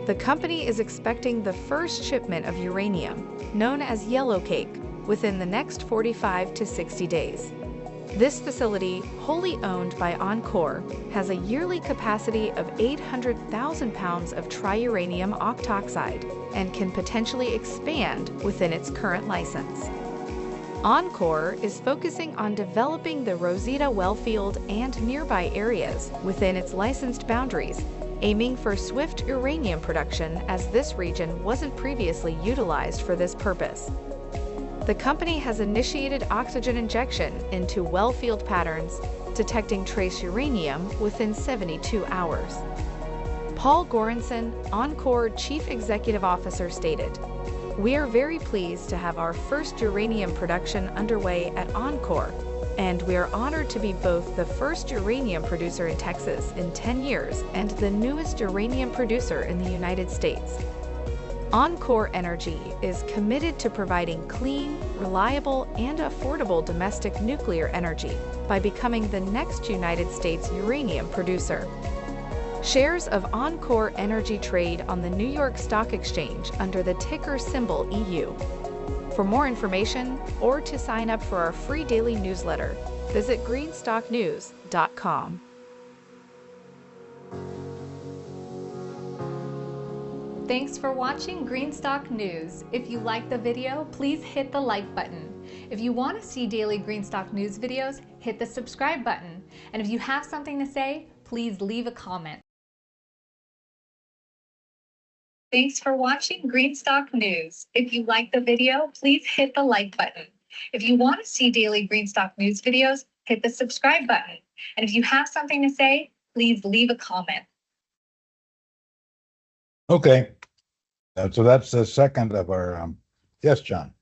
The company is expecting the first shipment of uranium, known as yellow cake, within the next 45 to 60 days. This facility, wholly owned by Encore, has a yearly capacity of 800,000 pounds of triuranium octoxide and can potentially expand within its current license. Encore is focusing on developing the Rosita wellfield and nearby areas within its licensed boundaries, aiming for swift uranium production as this region wasn't previously utilized for this purpose. The company has initiated oxygen injection into wellfield patterns, detecting trace uranium within 72 hours. Paul Goranson, Encore Chief Executive Officer, stated, "We are very pleased to have our first uranium production underway at Encore, and we are honored to be both the first uranium producer in Texas in 10 years and the newest uranium producer in the United States." Encore Energy is committed to providing clean, reliable, and affordable domestic nuclear energy by becoming the next United States uranium producer. Shares of Encore Energy trade on the New York Stock Exchange under the ticker symbol EU. For more information or to sign up for our free daily newsletter, visit greenstocknews.com. Thanks for watching Greenstock News. If you like the video, please hit the like button. If you want to see daily Greenstock News videos, hit the subscribe button. And if you have something to say, please leave a comment. Thanks for watching Greenstock News. If you like the video, please hit the like button. If you want to see daily Greenstock News videos, hit the subscribe button. And if you have something to say, please leave a comment. Okay. So that's the second of our, yes, John.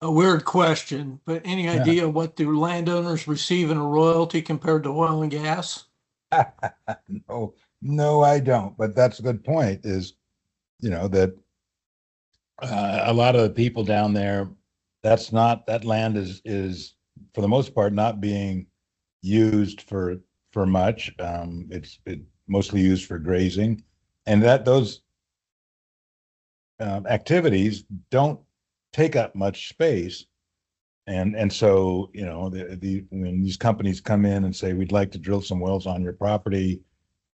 A weird question, but any idea what the landowners receive in a royalty compared to oil and gas? No, I don't. But that's a good point, is, that a lot of the people down there, that land is for the most part, not being used for much. It's mostly used for grazing, and those activities don't take up much space. And so, you know, when these companies come in and say, we'd like to drill some wells on your property,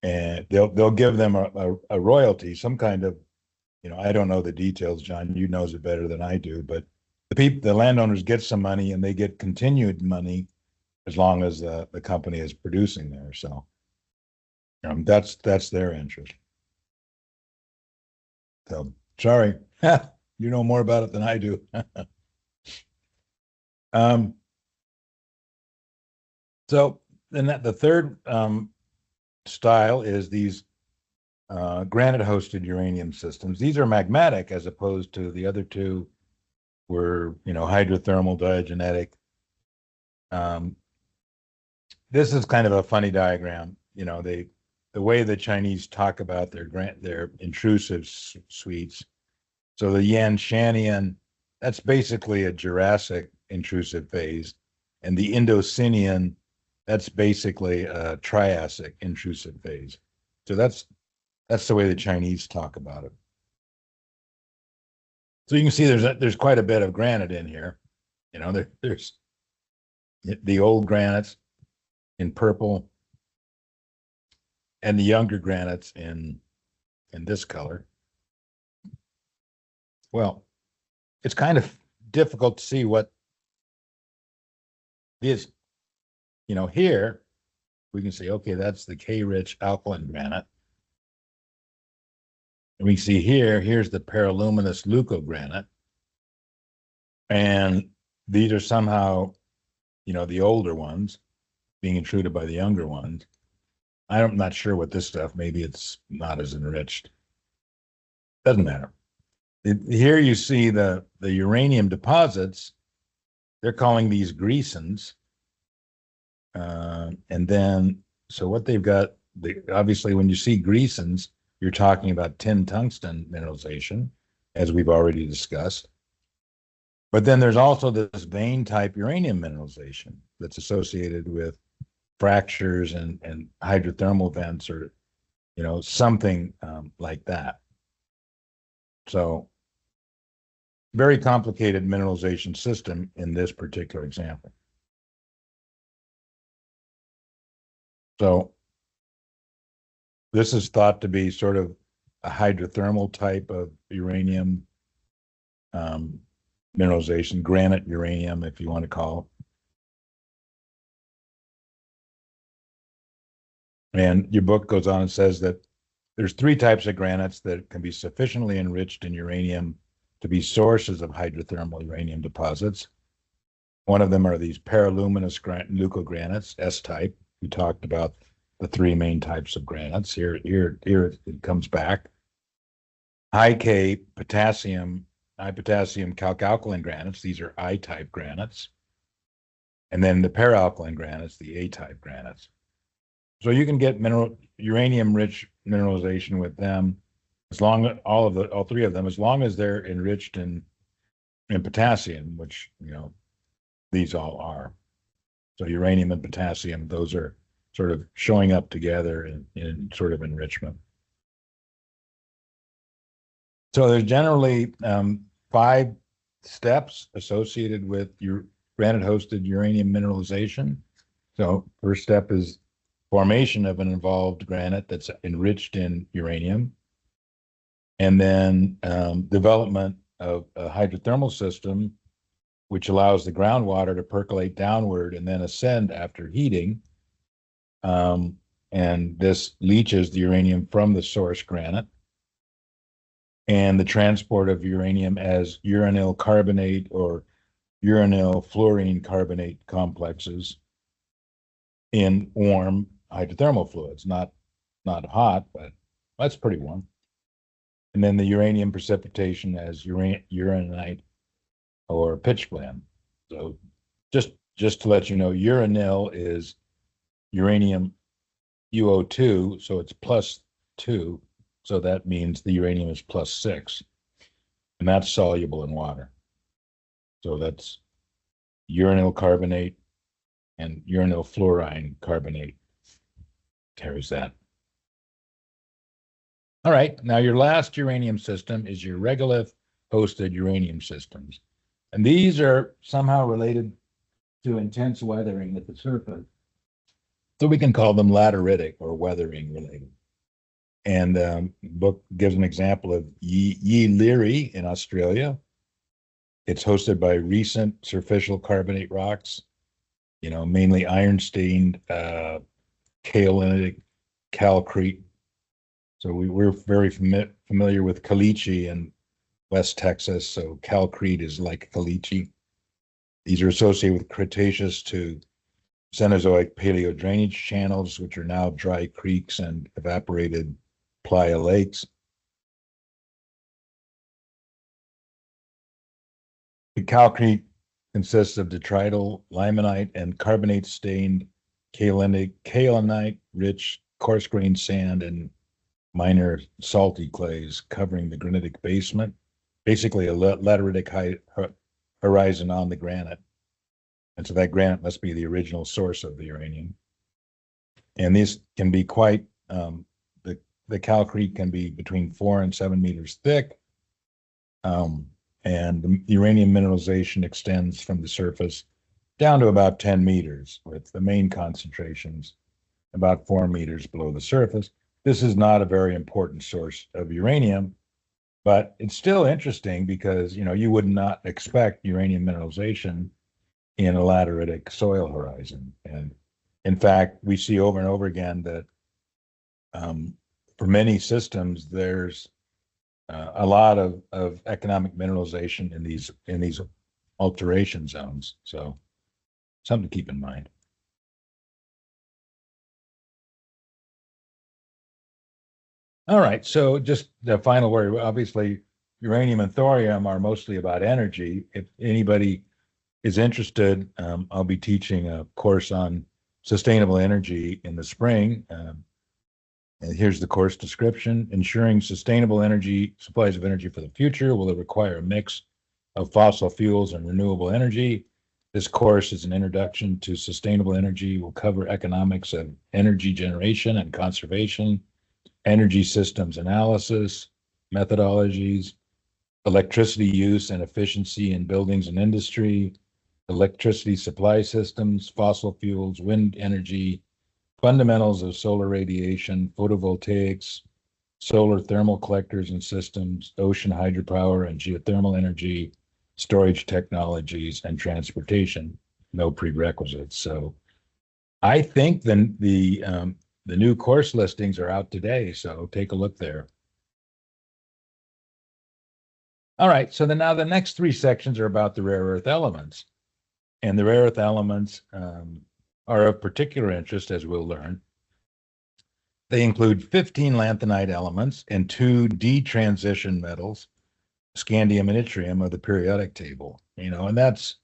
and they'll give them a royalty, some kind of, you know, I don't know the details, John, you knows it better than I do, but the landowners get some money and they get continued money as long as the company is producing there. So that's their interest. So sorry, you know more about it than I do. So then the third style is these granite-hosted uranium systems. These are magmatic as opposed to the other two were, you know, hydrothermal, diagenetic. This is kind of a funny diagram. You know, the way the Chinese talk about their intrusive suites. So the Yanshanian, that's basically a Jurassic intrusive phase, and the Indocinian, that's basically a Triassic intrusive phase. So that's the way the Chinese talk about it. So you can see there's quite a bit of granite in here. You know, there's the old granites in purple and the younger granites in this color. Well, it's kind of difficult to see what is, you know, here we can say, okay, that's the K-rich alkaline granite. And we see here's the paraluminous leucogranite. And these are somehow, you know, the older ones being intruded by the younger ones. I'm not sure what this stuff, maybe it's not as enriched. Doesn't matter. Here you see the uranium deposits. They're calling these greasons. And then, so what they've got, obviously when you see greasons, you're talking about tin tungsten mineralization, as we've already discussed. But then there's also this vein type uranium mineralization that's associated with fractures and hydrothermal vents, or, you know, something like that. So very complicated mineralization system in this particular example. So this is thought to be sort of a hydrothermal type of uranium mineralization, granite uranium, if you want to call it. And your book goes on and says that there's 3 types of granites that can be sufficiently enriched in uranium to be sources of hydrothermal uranium deposits. One of them are these paraluminous leucogranites, S-type. We talked about the 3 main types of granites. Here it comes back. High potassium calcalkaline granites. These are I-type granites. And then the paralkaline granites, the A-type granites. So you can get uranium-rich mineralization with them, as long as all 3 of them, as long as they're enriched in potassium, which, you know, these all are. So uranium and potassium, those are sort of showing up together in sort of enrichment. So there's generally 5 steps associated with your granite-hosted uranium mineralization. So first step is formation of an involved granite that's enriched in uranium, and then development of a hydrothermal system, which allows the groundwater to percolate downward and then ascend after heating. And this leaches the uranium from the source granite. And the transport of uranium as uranyl carbonate or uranyl fluorine carbonate complexes in warm hydrothermal fluids, not hot, but that's pretty warm. And then the uranium precipitation as uranite or pitchblende. So just to let you know, uranyl is uranium UO2, so it's +2. So that means the uranium is +6, and that's soluble in water. So that's uranyl carbonate and uranyl fluorine carbonate carries that. All right, now your last uranium system is your regolith hosted uranium systems. And these are somehow related to intense weathering at the surface. So we can call them lateritic or weathering related. And the book gives an example of Yi Leary in Australia. It's hosted by recent surficial carbonate rocks, mainly iron-stained kaolitic calcrete. So we're very familiar with caliche in West Texas. So calcrete is like caliche. These are associated with Cretaceous to Cenozoic paleo drainage channels, which are now dry creeks and evaporated playa lakes. The calcrete consists of detrital, limonite, and carbonate-stained kaolinite-rich coarse-grained sand and minor salty clays covering the granitic basement, basically a lateritic horizon on the granite. And so that granite must be the original source of the uranium. And these can be quite, the calcrete can be between 4 and 7 meters thick. And the uranium mineralization extends from the surface down to about 10 meters, with the main concentrations about 4 meters below the surface. This is not a very important source of uranium, but it's still interesting because, you would not expect uranium mineralization in a lateritic soil horizon. And in fact, we see over and over again that for many systems, there's a lot of economic mineralization in these alteration zones. So something to keep in mind. All right, so just the final word. Obviously, uranium and thorium are mostly about energy. If anybody is interested, I'll be teaching a course on sustainable energy in the spring. And here's the course description. Ensuring sustainable energy, supplies of energy for the future will require a mix of fossil fuels and renewable energy. This course is an introduction to sustainable energy. Will cover economics of energy generation and conservation, energy systems analysis, methodologies, electricity use and efficiency in buildings and industry, electricity supply systems, fossil fuels, wind energy, fundamentals of solar radiation, photovoltaics, solar thermal collectors and systems, ocean hydropower and geothermal energy, storage technologies, and transportation. No prerequisites. So I think the new course listings are out today, so take a look there. All right, so now the next 3 sections are about the rare earth elements. And the rare earth elements are of particular interest, as we'll learn. They include 15 lanthanide elements and 2 D-transition metals, scandium and yttrium of the periodic table. And that's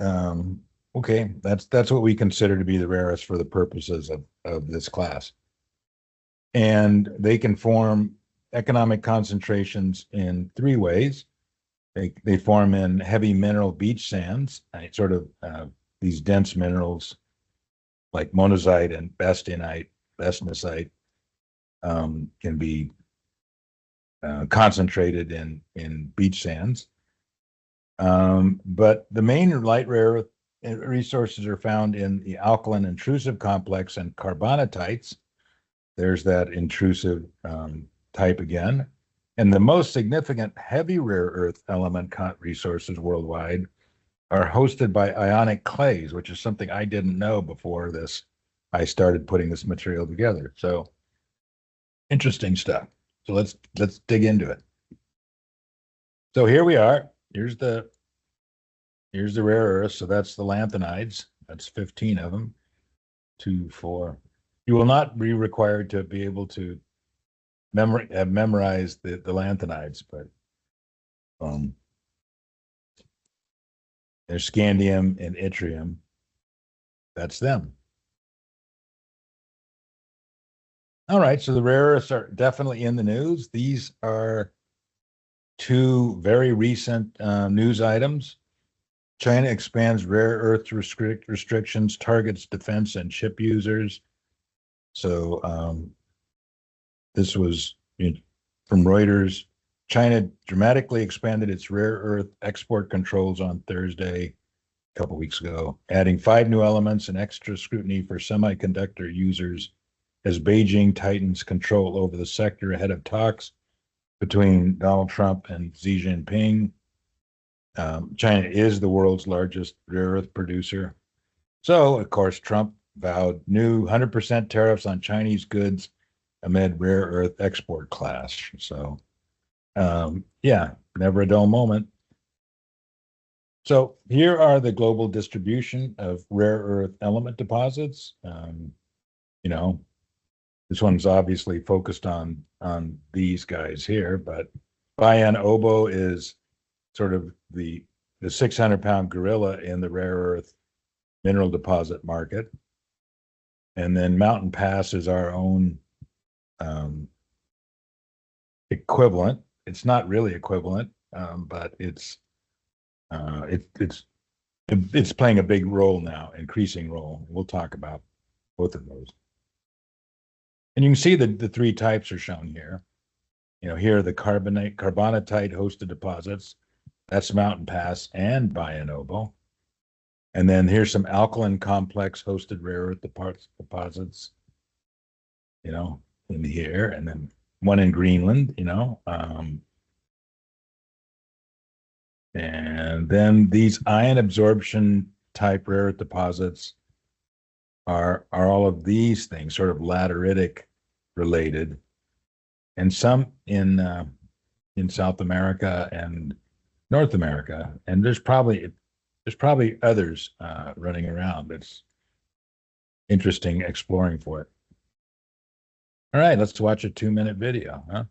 okay. That's what we consider to be the rarest for the purposes of this class. And they can form economic concentrations in 3 ways. They form in heavy mineral beach sands, sort of these dense minerals like monazite and bastenite can be concentrated in beach sands. But the main light rare resources are found in the alkaline intrusive complex and carbonatites. There's that intrusive type again. And the most significant heavy rare earth element resources worldwide are hosted by ionic clays, which is something I didn't know before I started putting this material together. So interesting stuff. So let's dig into it. So here we are. Here's the rare earth. So that's the lanthanides. That's 15 of them. 2, 4. You will not be required to be able to have memorized the lanthanides, but there's scandium and yttrium. That's them. All right, so the rare earths are definitely in the news. These are 2 very recent news items. China expands rare earth restrictions, targets defense and chip users. So this was from Reuters. China dramatically expanded its rare earth export controls on Thursday, a couple weeks ago, adding 5 new elements and extra scrutiny for semiconductor users as Beijing tightens control over the sector ahead of talks between Donald Trump and Xi Jinping. China is the world's largest rare earth producer. So, of course, Trump vowed new 100% tariffs on Chinese goods amid rare earth export clash. So, yeah, never a dull moment. So here are the global distribution of rare earth element deposits. This one's obviously focused on these guys here, but Bayan Obo is sort of the 600-pound gorilla in the rare earth mineral deposit market. And then Mountain Pass is our own equivalent. It's not really equivalent, but it's playing a big role now, increasing role. We'll talk about both of those. And you can see the 3 types are shown here. Here are the carbonatite hosted deposits. That's Mountain Pass and Bayan Obo. And then here's some alkaline complex hosted rare earth deposits, in here, and then one in Greenland, and then these ion absorption type rare earth deposits are all of these things, sort of lateritic related, and some in South America and North America, and there's probably others running around. It's interesting exploring for it. All right, let's watch a 2-minute video, huh?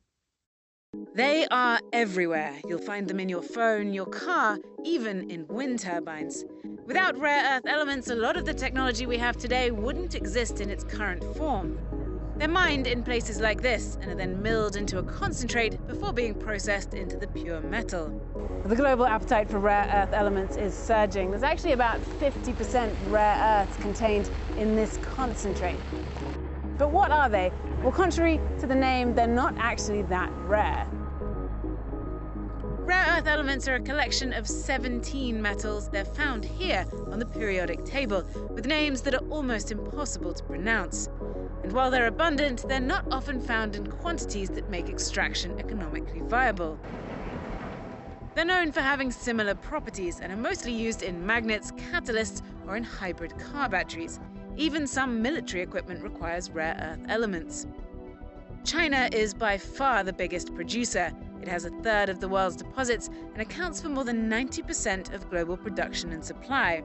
They are everywhere. You'll find them in your phone, your car, even in wind turbines. Without rare earth elements, a lot of the technology we have today wouldn't exist in its current form. They're mined in places like this and are then milled into a concentrate before being processed into the pure metal. The global appetite for rare earth elements is surging. There's actually about 50% rare earths contained in this concentrate. But what are they? Well, contrary to the name, they're not actually that rare. Rare earth elements are a collection of 17 metals. They're found here on the periodic table, with names that are almost impossible to pronounce. And while they're abundant, they're not often found in quantities that make extraction economically viable. They're known for having similar properties and are mostly used in magnets, catalysts, or in hybrid car batteries. Even some military equipment requires rare earth elements. China is by far the biggest producer. It has 1/3 of the world's deposits and accounts for more than 90% of global production and supply.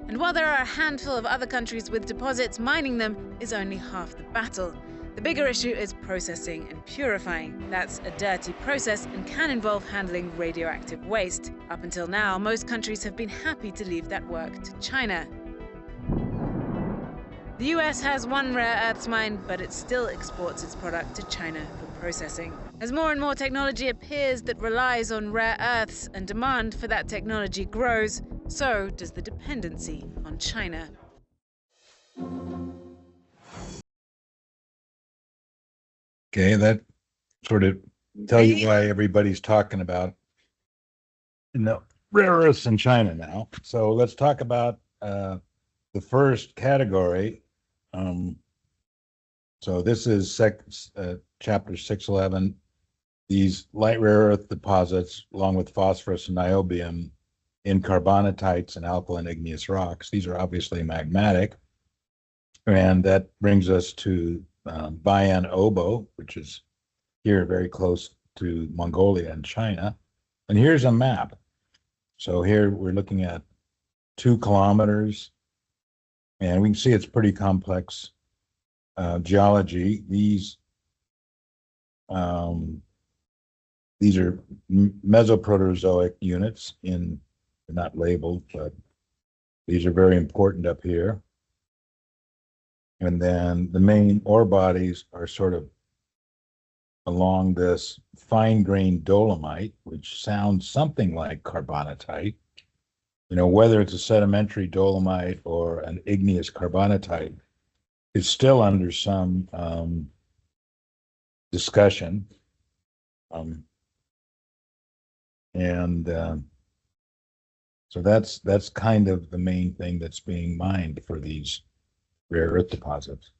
And while there are a handful of other countries with deposits, mining them is only half the battle. The bigger issue is processing and purifying. That's a dirty process and can involve handling radioactive waste. Up until now, most countries have been happy to leave that work to China. The US has 1 rare earths mine, but it still exports its product to China for processing. As more and more technology appears that relies on rare earths and demand for that technology grows, so does the dependency on China. Okay, that sort of tell you why everybody's talking about rare earths in China now. So let's talk about the first category. So this is chapter 611. These light rare earth deposits, along with phosphorus and niobium in carbonatites and alkaline igneous rocks. These are obviously magmatic. And that brings us to Bayan Obo, which is here very close to Mongolia and China. And here's a map. So here we're looking at 2 kilometers, and we can see it's pretty complex geology. These are Mesoproterozoic units they're not labeled, but these are very important up here. And then the main ore bodies are sort of along this fine-grained dolomite, which sounds something like carbonatite. whether it's a sedimentary dolomite or an igneous carbonatite is still under some discussion. So that's kind of the main thing that's being mined for these rare earth deposits.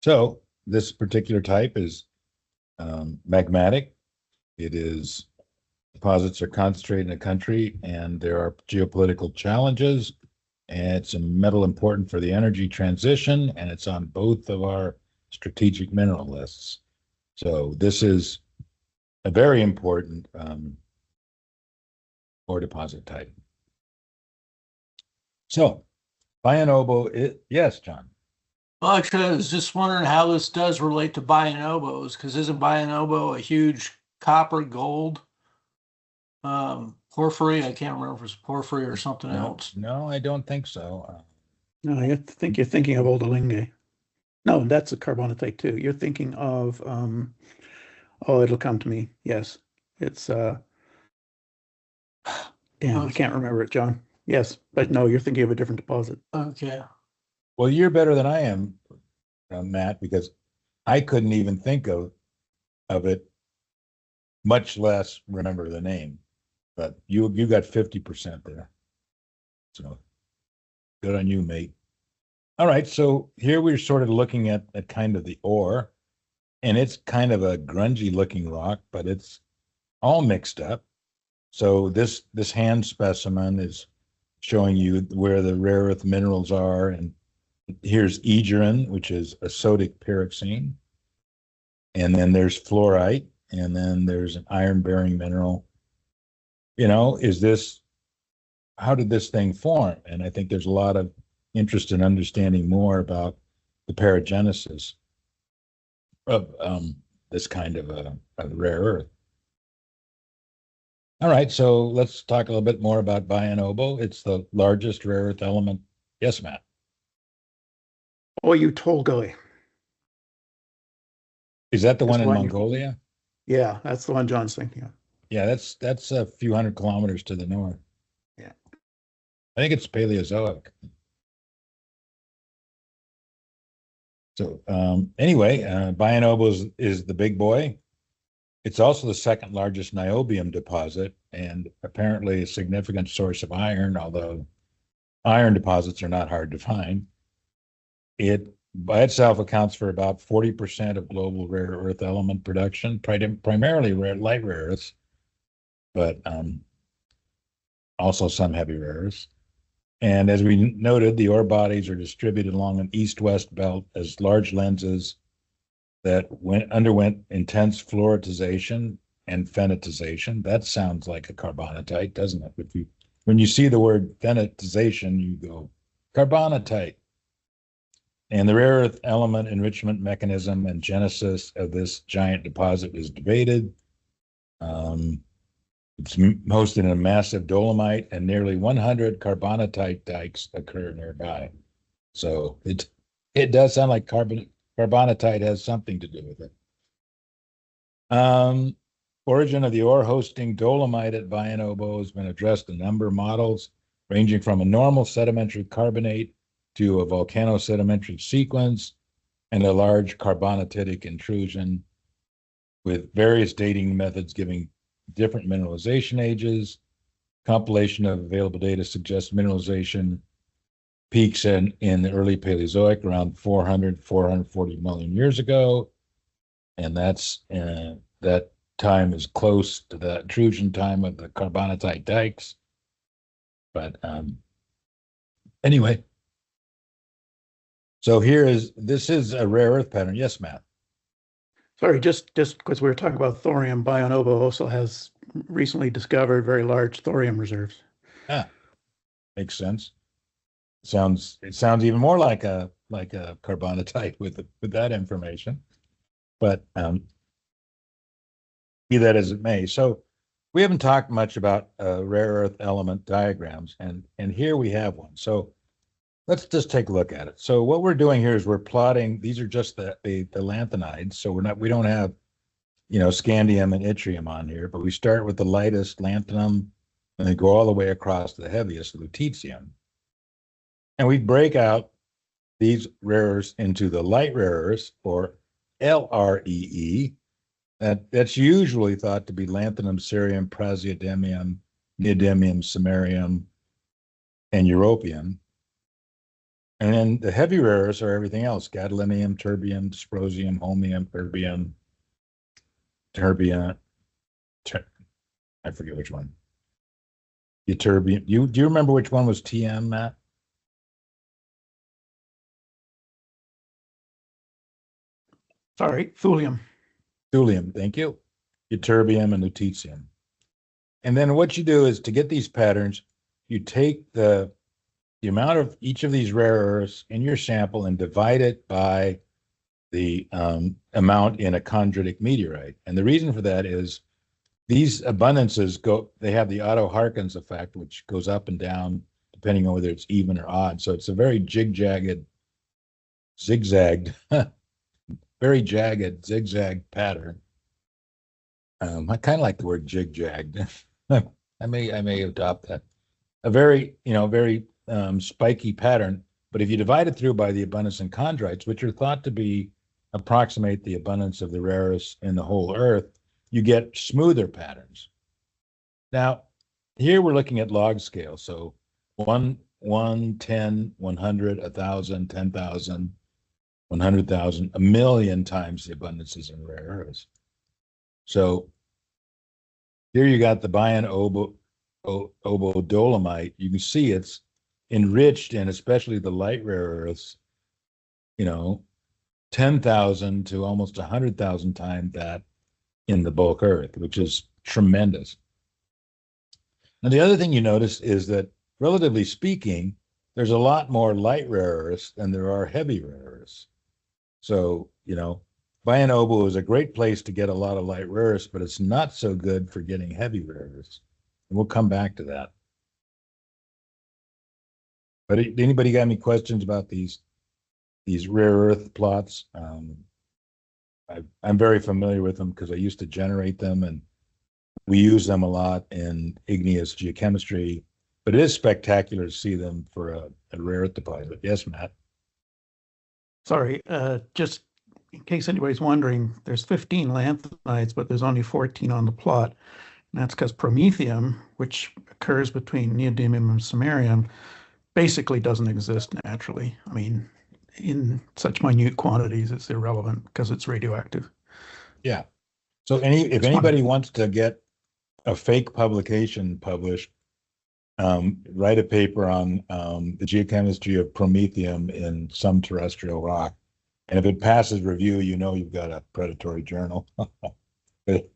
So this particular type is magmatic. It is deposits are concentrated in a country, and there are geopolitical challenges. And it's a metal important for the energy transition, and it's on both of our strategic mineral lists. So this is a very important ore deposit type. So Bayan-Obo, yes, John. Well, actually, I was just wondering how this does relate to Bayan-Obos, because isn't Bayan-Obo a huge copper, gold, porphyry? I can't remember if it's porphyry or something else. No, I don't think so. No, I think you're thinking of Oldalenge. No, that's a carbonatite too. You're thinking of, it'll come to me. Yes, it's, damn, I can't remember it, John. Yes, but no, you're thinking of a different deposit. Okay. Well, you're better than I am, Matt, because I couldn't even think of it, much less remember the name. But you got 50% there. So good on you, mate. All right, so here we're sort of looking at kind of the ore, and it's kind of a grungy looking rock, but it's all mixed up. So this hand specimen is showing you where the rare earth minerals are, and here's aegerin, which is a sodic pyroxene, and then there's fluorite, and then there's an iron-bearing mineral. How did this thing form? And I think there's a lot of interest in understanding more about the paragenesis of this kind of a rare earth. All right, so let's talk a little bit more about Bayan-Obo. It's the largest rare earth element. Yes, Matt. Oyu Tolgoi. Is that the one in Mongolia? Yeah, that's the one John's thinking of. Yeah, that's a few hundred kilometers to the north. Yeah. I think it's Paleozoic. So anyway, Bayan-Obo is the big boy. It's also the second largest niobium deposit, and apparently a significant source of iron, although iron deposits are not hard to find. It by itself accounts for about 40% of global rare earth element production, primarily light rare earths, but also some heavy rare earths. And as we noted, the ore bodies are distributed along an east-west belt as large lenses that underwent intense fluoritization and phenatization. That sounds like a carbonatite, doesn't it? When you see the word phenatization, you go, carbonatite. And the rare earth element enrichment mechanism and genesis of this giant deposit is debated. It's hosted in a massive dolomite, and nearly 100 carbonatite dikes occur nearby. So it does sound like carbonatite has something to do with it. Origin of the ore hosting dolomite at Bayan-Obo has been addressed in a number of models, ranging from a normal sedimentary carbonate to a volcanosedimentary sequence and a large carbonatitic intrusion, with various dating methods giving different mineralization ages. Compilation of available data suggests mineralization peaks in the early Paleozoic around 440 million years ago. And that time is close to the intrusion time of the carbonatite dikes. But anyway, so this is a rare earth pattern. Yes, Matt. Sorry, just because we were talking about thorium, Bayan-Obo also has recently discovered very large thorium reserves. Ah, makes sense. It sounds even more like a carbonatite with that information. But be that as it may, so we haven't talked much about rare earth element diagrams, and here we have one. So let's just take a look at it. So what we're doing here is we're plotting. These are just the lanthanides. So we don't have scandium and yttrium on here, but we start with the lightest lanthanum, and they go all the way across to the heaviest, lutetium. And we break out these rare earths into the light rare earths, or LREE. That's usually thought to be lanthanum, cerium, praseodymium, neodymium, samarium, and europium. And then the heavy rare earths are everything else: gadolinium, terbium, dysprosium, holmium, terbium, I forget which one. Ytterbium. Do you remember which one was TM, Matt? Sorry, thulium. Thulium, thank you. Ytterbium and lutetium. And then what you do is, to get these patterns, you take the amount of each of these rare earths in your sample and divide it by the amount in a chondritic meteorite. And the reason for that is these abundances they have the Otto Harkins effect, which goes up and down depending on whether it's even or odd. So it's a very zigzagged, very jagged, zigzag pattern. I kind of like the word jig-jagged. I may adopt that. A very, very spiky pattern. But if you divide it through by the abundance in chondrites, which are thought to approximate the abundance of the rarest in the whole Earth, you get smoother patterns. Now, here we're looking at log scale. So 1, 10, 100, 1,000, 10,000, 100,000, a million times the abundances in rare earths. So here you got the Bayan obo dolomite. You can see it's enriched in especially the light rare earths, 10,000 to almost 100,000 times that in the bulk earth, which is tremendous. Now, the other thing you notice is that, relatively speaking, there's a lot more light rare earths than there are heavy rare earths. So, Bayan obo is a great place to get a lot of light rare earths, but it's not so good for getting heavy rare earths. And we'll come back to that. But anybody got any questions about these rare earth plots? I'm very familiar with them because I used to generate them, and we use them a lot in igneous geochemistry. But it is spectacular to see them for a rare earth deposit. Yes, Matt? Sorry, just in case anybody's wondering, there's 15 lanthanides, but there's only 14 on the plot. And that's because promethium, which occurs between neodymium and samarium, basically doesn't exist naturally. I mean, in such minute quantities, it's irrelevant because it's radioactive. Yeah. So if anybody wants to get a fake publication published, write a paper on the geochemistry of promethium in some terrestrial rock. And if it passes review, you've got a predatory journal. But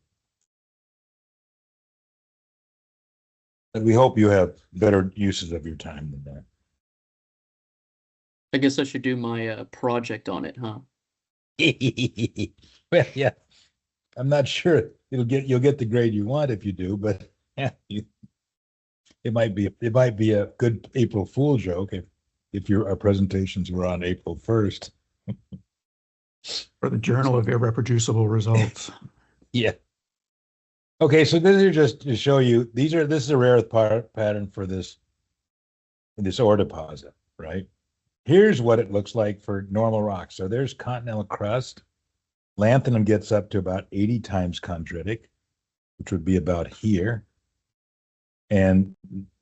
we hope you have better uses of your time than that. I guess I should do my project on it, huh? Well, yeah. I'm not sure you'll get the grade you want if you do, but yeah, it might be a good April Fool joke if our presentations were on April 1st. For the Journal of Irreproducible Results. Yeah. Okay, so this is just to show you, this is a rare earth pattern for this ore deposit, right? Here's what it looks like for normal rocks. So there's continental crust. Lanthanum gets up to about 80 times chondritic, which would be about here. And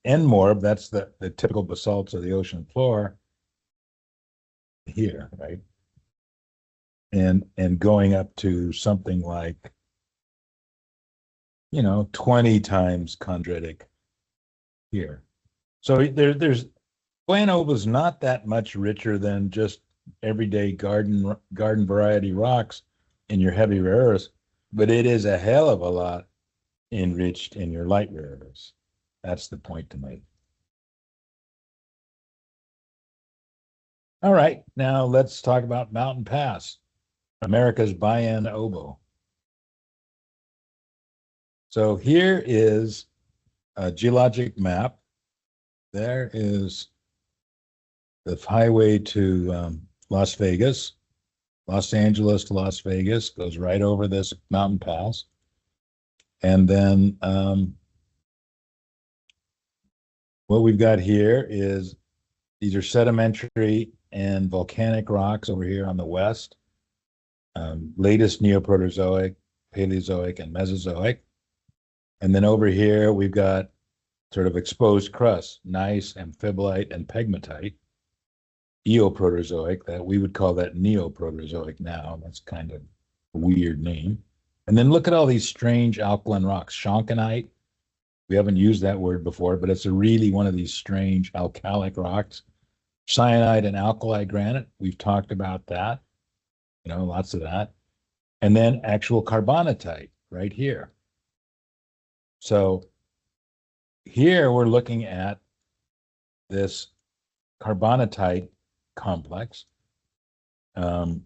N-morb, that's the typical basalts of the ocean floor, here, right? And going up to something like, 20 times chondritic here. So there's Bayan obo is not that much richer than just everyday garden variety rocks in your heavy rare earths, but it is a hell of a lot enriched in your light rare earths. That's the point to make. All right, now let's talk about Mountain Pass, America's Bayan obo. So here is a geologic map. There is the highway to Las Vegas. Los Angeles to Las Vegas goes right over this mountain pass. And then What we've got here is these are sedimentary and volcanic rocks over here on the west. Latest Neoproterozoic, Paleozoic, and Mesozoic. And then over here, we've got sort of exposed crust, gneiss, amphibolite, and pegmatite. Eoproterozoic, that we would call that Neoproterozoic now. That's kind of a weird name. And then look at all these strange alkaline rocks. Shonkinite, we haven't used that word before, but it's really one of these strange alkalic rocks. Cyanide and alkali granite, we've talked about that, lots of that. And then actual carbonatite right here. So here we're looking at this carbonatite complex. And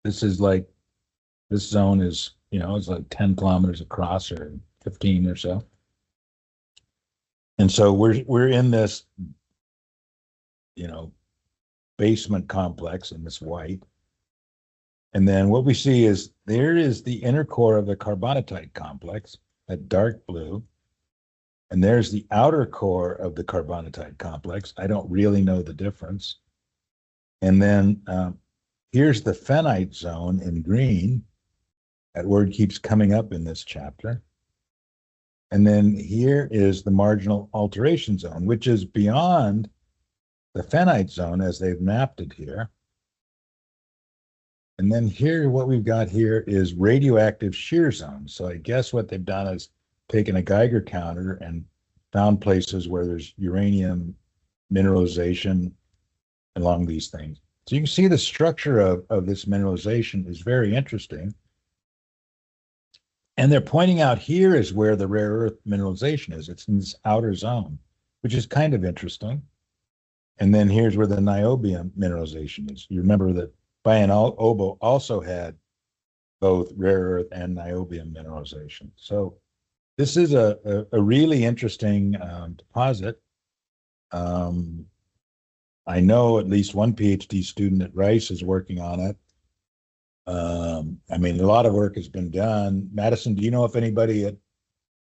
this is like, this zone is, it's like 10 kilometers across or 15 or so. And so we're in this, basement complex in this white. And then what we see is there is the inner core of the carbonatite complex, that dark blue. And there's the outer core of the carbonatite complex. I don't really know the difference. And then here's the phenite zone in green. That word keeps coming up in this chapter. And then here is the marginal alteration zone, which is beyond the phenite zone as they've mapped it here. And then here, what we've got here is radioactive shear zones. So I guess what they've done is taken a Geiger counter and found places where there's uranium mineralization along these things. So you can see the structure of this mineralization is very interesting. And they're pointing out here is where the rare earth mineralization is. It's in this outer zone, which is kind of interesting. And then here's where the niobium mineralization is. You remember that Bayan Obo also had both rare earth and niobium mineralization. So this is a really interesting deposit. I know at least one PhD student at Rice is working on it. I mean, a lot of work has been done. Madison, do you know if anybody at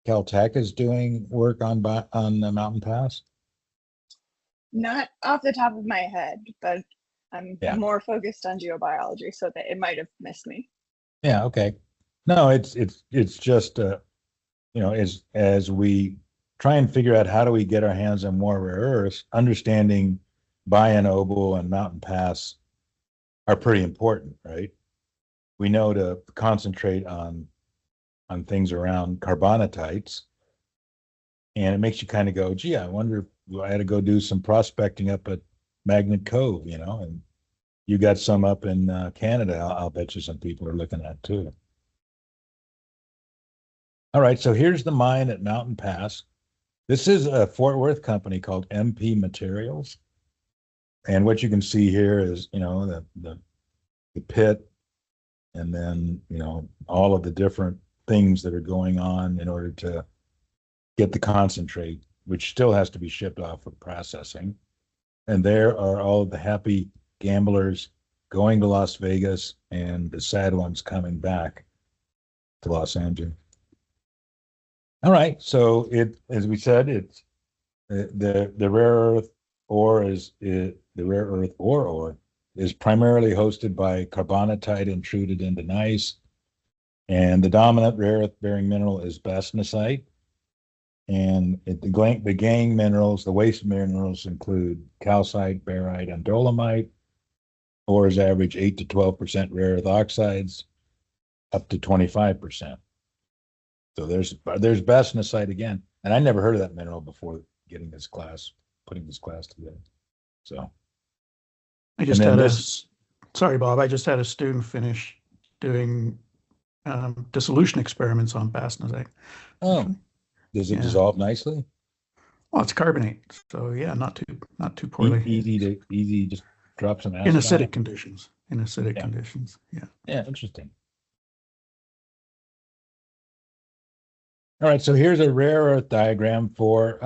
Caltech is doing work on the Mountain Pass? Not off the top of my head, but I'm more focused on geobiology, so that it might have missed me. Yeah, okay. No, it's just as we try and figure out how do we get our hands on more rare earths, understanding Bayan Obo and Mountain Pass are pretty important, right? We know to concentrate on things around carbonatites, and it makes you kind of go, gee, I wonder if I had to go do some prospecting up at Magnet Cove, and you got some up in Canada. I'll bet you some people are looking at too. All right, so here's the mine at Mountain Pass. This is a Fort Worth company called MP Materials. And what you can see here is, the pit, and then, all of the different things that are going on in order to get the concentrate, which still has to be shipped off for processing. And there are all of the happy gamblers going to Las Vegas and the sad ones coming back to Los Angeles. All right, so as we said, it's the rare earth ore is primarily hosted by carbonatite intruded into gneiss, and the dominant rare earth bearing mineral is bastnasite. And the gangue minerals, the waste minerals include calcite, barite, and dolomite. Ores average 8 to 12% rare earth oxides, up to 25%. So there's bastnasite again, and I never heard of that mineral before putting this class together. So I just sorry, Bob. I just had a student finish doing dissolution experiments on bastnasite. Oh, does it dissolve nicely? Well, it's carbonate, so yeah, not too poorly. Easy, just drop some acid in acidic conditions. Conditions, yeah. Yeah, interesting. All right, so here's a rare earth diagram for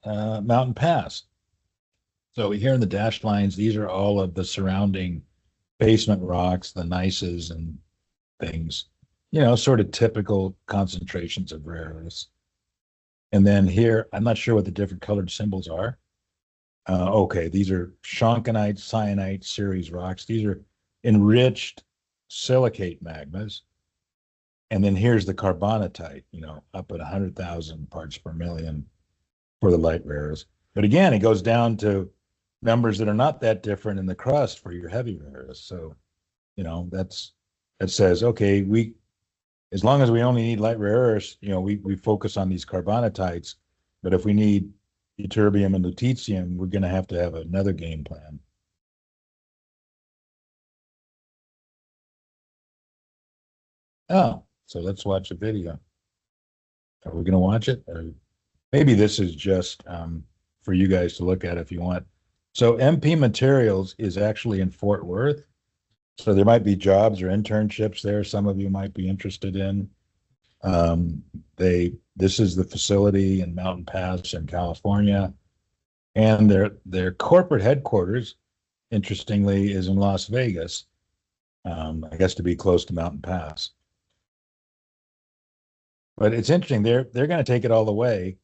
Mountain Pass. So here in the dashed lines, these are all of the surrounding basement rocks, the gneisses and things, sort of typical concentrations of rare earths. And then here, I'm not sure what the different colored symbols are. Okay, these are shonkonite, syenite series rocks. These are enriched silicate magmas. And then here's the carbonatite, up at 100,000 parts per million for the light rares. But again, it goes down to numbers that are not that different in the crust for your heavy rares. So, that says, okay, as long as we only need light rare earths, we focus on these carbonatites. But if we need ytterbium and lutetium, we're going to have another game plan. Oh, so let's watch a video. Are we going to watch it? Or maybe this is just for you guys to look at if you want. So MP Materials is actually in Fort Worth. So there might be jobs or internships there. Some of you might be interested in. This is the facility in Mountain Pass in California, and their corporate headquarters, interestingly, is in Las Vegas. I guess to be close to Mountain Pass. But it's interesting. They're going to take it all the way.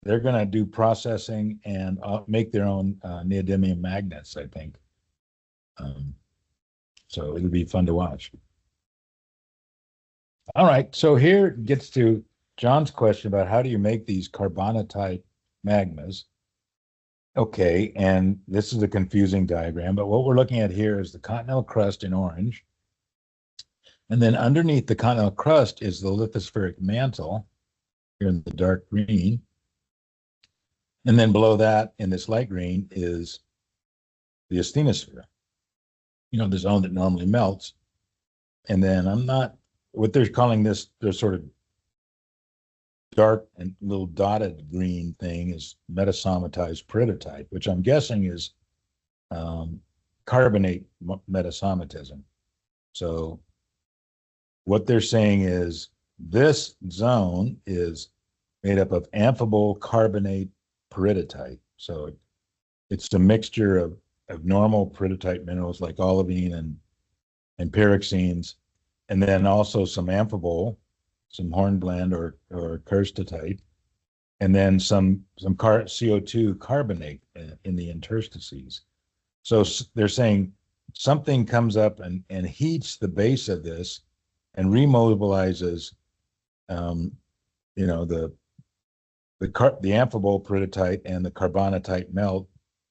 They're going to do processing and make their own neodymium magnets, I think. So it'll be fun to watch. All right, so here gets to John's question about how do you make these carbonatite magmas. Okay, and this is a confusing diagram, but what we're looking at here is the continental crust in orange. And then underneath the continental crust is the lithospheric mantle here in the dark green. And then below that in this light green is the asthenosphere, the zone that normally melts. And then what they're calling this, their sort of dark and little dotted green thing is metasomatized peridotite, which I'm guessing is carbonate metasomatism. So what they're saying is this zone is made up of amphibole carbonate peridotite. So it's a mixture of normal peridotite minerals like olivine and pyroxenes, and then also some amphibole, some hornblende or kerstatite, and then some CO2 carbonate in the interstices. So they're saying something comes up and heats the base of this and remobilizes, the amphibole peridotite and the carbonatite melt,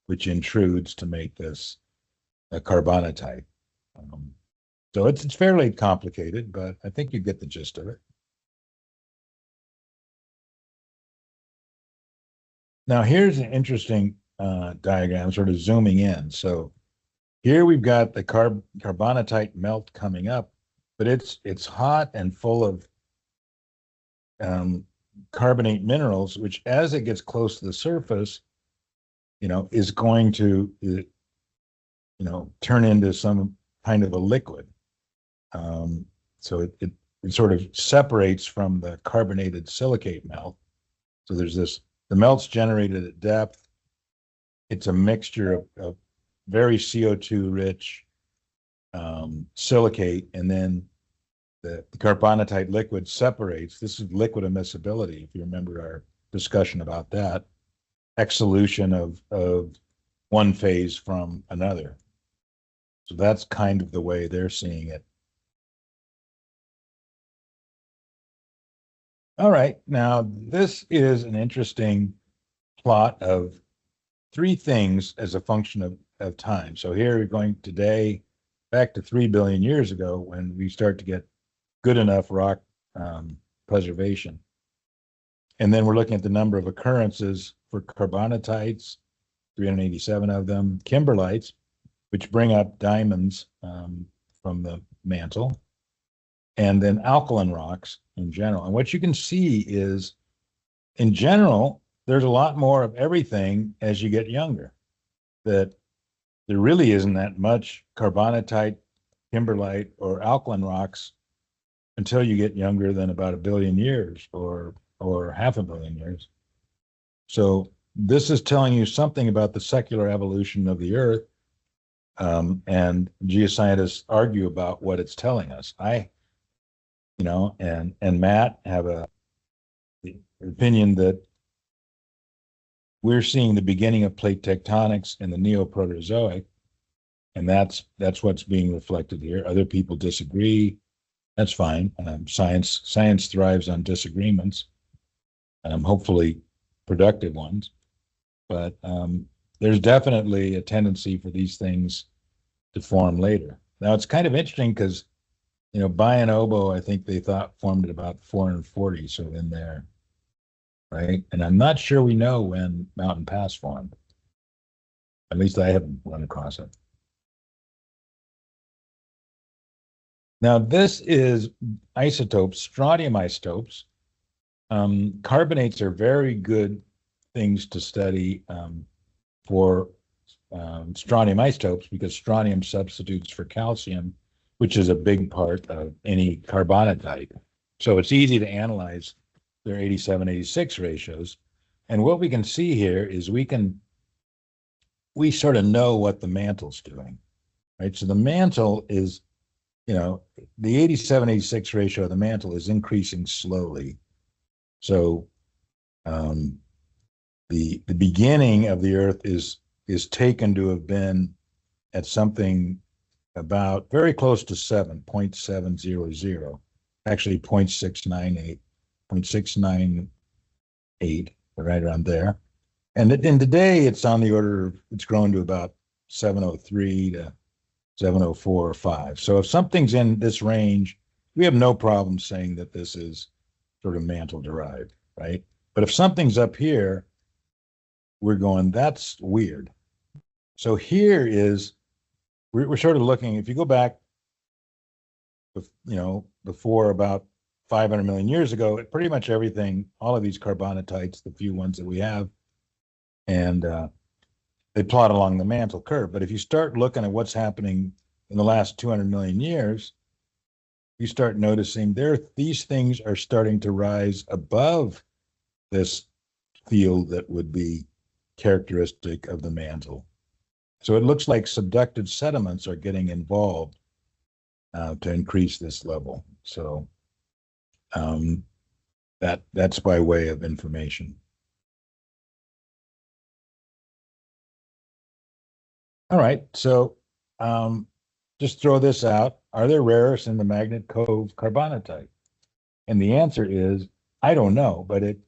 which intrudes to make this a carbonatite. So it's fairly complicated, but I think you get the gist of it. Now here's an interesting diagram, sort of zooming in. So here we've got the carbonatite melt coming up, but it's hot and full of carbonate minerals, which as it gets close to the surface, is going to, turn into some kind of a liquid. So it sort of separates from the carbonated silicate melt. So there's the melt's generated at depth. It's a mixture of very CO2 rich silicate, and then the carbonatite liquid separates. This is liquid immiscibility, if you remember our discussion about that. Exsolution of one phase from another. So that's kind of the way they're seeing it. All right, now this is an interesting plot of three things as a function of time. So here we're going today back to 3 billion years ago when we start to get good enough rock preservation. And then we're looking at the number of occurrences for carbonatites, 387 of them, kimberlites, which bring up diamonds from the mantle, and then alkaline rocks in general. And what you can see is, in general, there's a lot more of everything as you get younger, that there really isn't that much carbonatite, kimberlite, or alkaline rocks until you get younger than about 1 billion years or 500 million years. So this is telling you something about the secular evolution of the Earth, and geoscientists argue about what it's telling us. And Matt have opinion that we're seeing the beginning of plate tectonics in the Neoproterozoic, and that's what's being reflected here. Other people disagree. That's fine. Science thrives on disagreements, hopefully productive ones. But there's definitely a tendency for these things to form later. Now, it's kind of interesting because, Bayan Obo, I think they thought formed at about 440, so in there, right? And I'm not sure we know when Mountain Pass formed. At least I haven't run across it. Now, this is isotopes, strontium isotopes. Carbonates are very good things to study for strontium isotopes because strontium substitutes for calcium, which is a big part of any carbonatite. So it's easy to analyze their 87-86 ratios. And what we can see here is we sort of know what the mantle's doing, right? So the mantle is, the 87-86 ratio of the mantle is increasing slowly. So the beginning of the Earth is taken to have been at something about very close to 7.700, actually 0.698, 0.698, right around there. And today it's on the order of, it's grown to about 703 to 704 or 5. So if something's in this range, we have no problem saying that this is sort of mantle derived, right? But if something's up here, we're going, that's weird. So here is, we're sort of looking, if you go back, before about 500 million years ago, pretty much everything, all of these carbonatites, the few ones that we have, and they plot along the mantle curve. But if you start looking at what's happening in the last 200 million years, you start noticing these things are starting to rise above this field that would be characteristic of the mantle. So it looks like subducted sediments are getting involved to increase this level. So that's by way of information. All right, so just throw this out. Are there rare earths in the Magnet Cove carbonatite? And the answer is, I don't know, but it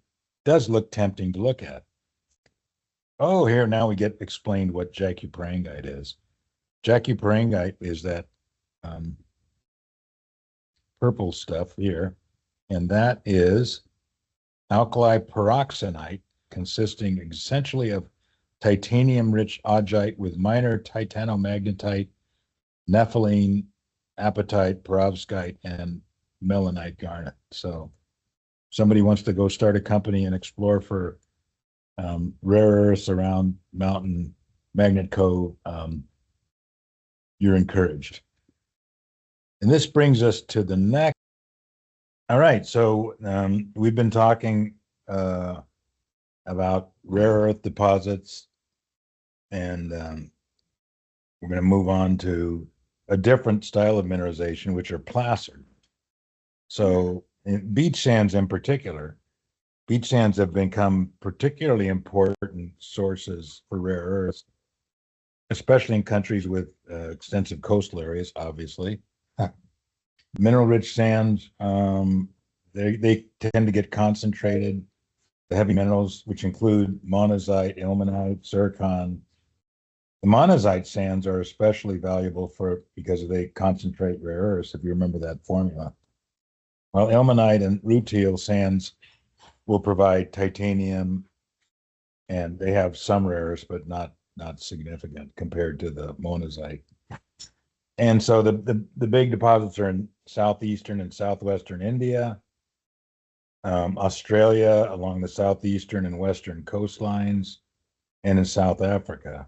does look tempting to look at. Oh, here now we get explained what jacuparangite is. Jacuparangite is that purple stuff here, and that is alkali peroxenite consisting essentially of titanium-rich augite with minor titanomagnetite, nepheline, apatite, perovskite, and melanite garnet. So somebody wants to go start a company and explore for rare earths around Mountain Magnet Cove, you're encouraged. And this brings us to the next. All right, so we've been talking about rare earth deposits, and we're going to move on to a different style of mineralization, which are placer. So in beach sands in particular, beach sands have become particularly important sources for rare earths, especially in countries with extensive coastal areas, obviously. Mineral-rich sands, they tend to get concentrated. The heavy minerals, which include monazite, ilmenite, zircon. The monazite sands are especially valuable because they concentrate rare earths, if you remember that formula. While ilmenite and rutile sands will provide titanium, and they have some rare earths, but not significant compared to the monazite. And so the big deposits are in southeastern and southwestern India, Australia along the southeastern and western coastlines, and in South Africa.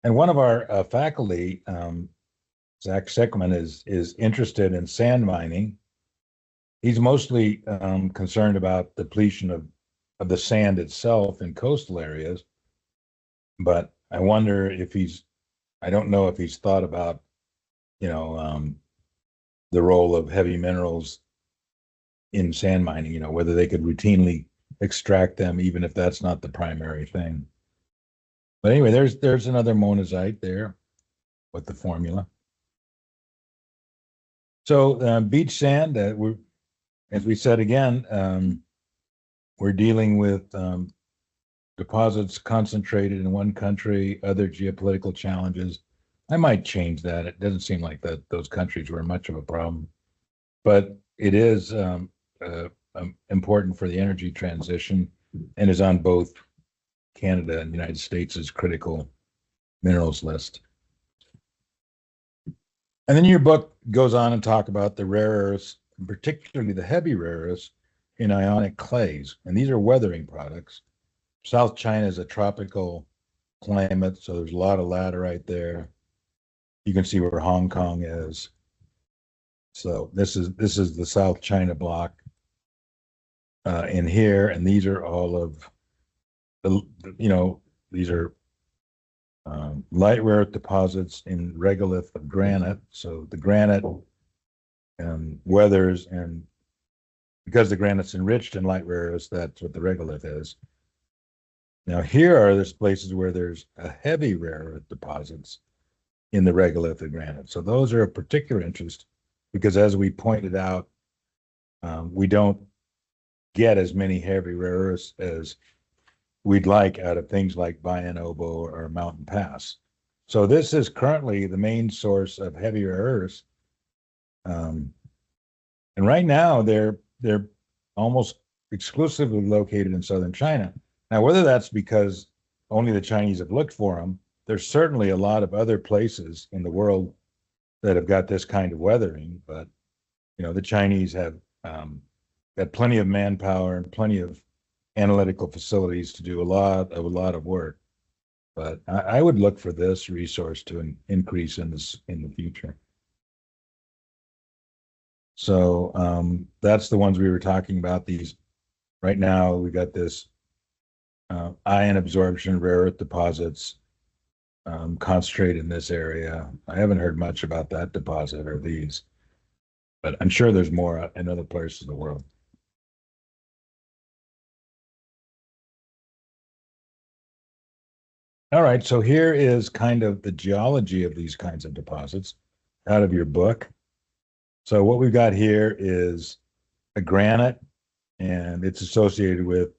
And one of our faculty, Zach Scicomm, is interested in sand mining. He's mostly concerned about depletion of the sand itself in coastal areas, but I wonder if I don't know if he's thought about, the role of heavy minerals in sand mining, whether they could routinely extract them, even if that's not the primary thing. But anyway, there's another monazite there with the formula. So beach sand, as we said again, we're dealing with deposits concentrated in one country, other geopolitical challenges. I might change that. It doesn't seem like that those countries were much of a problem, but it is important for the energy transition and is on both Canada and the United States' critical minerals list. And then your book goes on and talk about the rare earths, particularly the heavy rare earths in ionic clays. And these are weathering products. South China is a tropical climate, so there's a lot of laterite there. You can see where Hong Kong is. So this is the South China block in here, and these are all of the, these are light rare earth deposits in regolith of granite. So the granite weathers, and because the granite's enriched in light rare earths, that's what the regolith is. Now here are those places where there's a heavy rare earth deposits in the regolith of granite. So those are of particular interest because, as we pointed out, we don't get as many heavy rare earths as we'd like out of things like Bayan Obo or Mountain Pass. So this is currently the main source of heavy rare earths. And right now they're almost exclusively located in southern China. Now, whether that's because only the Chinese have looked for them, there's certainly a lot of other places in the world that have got this kind of weathering, but the Chinese have got plenty of manpower and plenty of analytical facilities to do a lot of work. But I would look for this resource to increase in the future. So that's the ones we were talking about. These right now we got this ion absorption rare earth deposits concentrated in this area. I haven't heard much about that deposit or these, but I'm sure there's more in other places in the world. All right, so here is kind of the geology of these kinds of deposits out of your book. So what we've got here is a granite, and it's associated with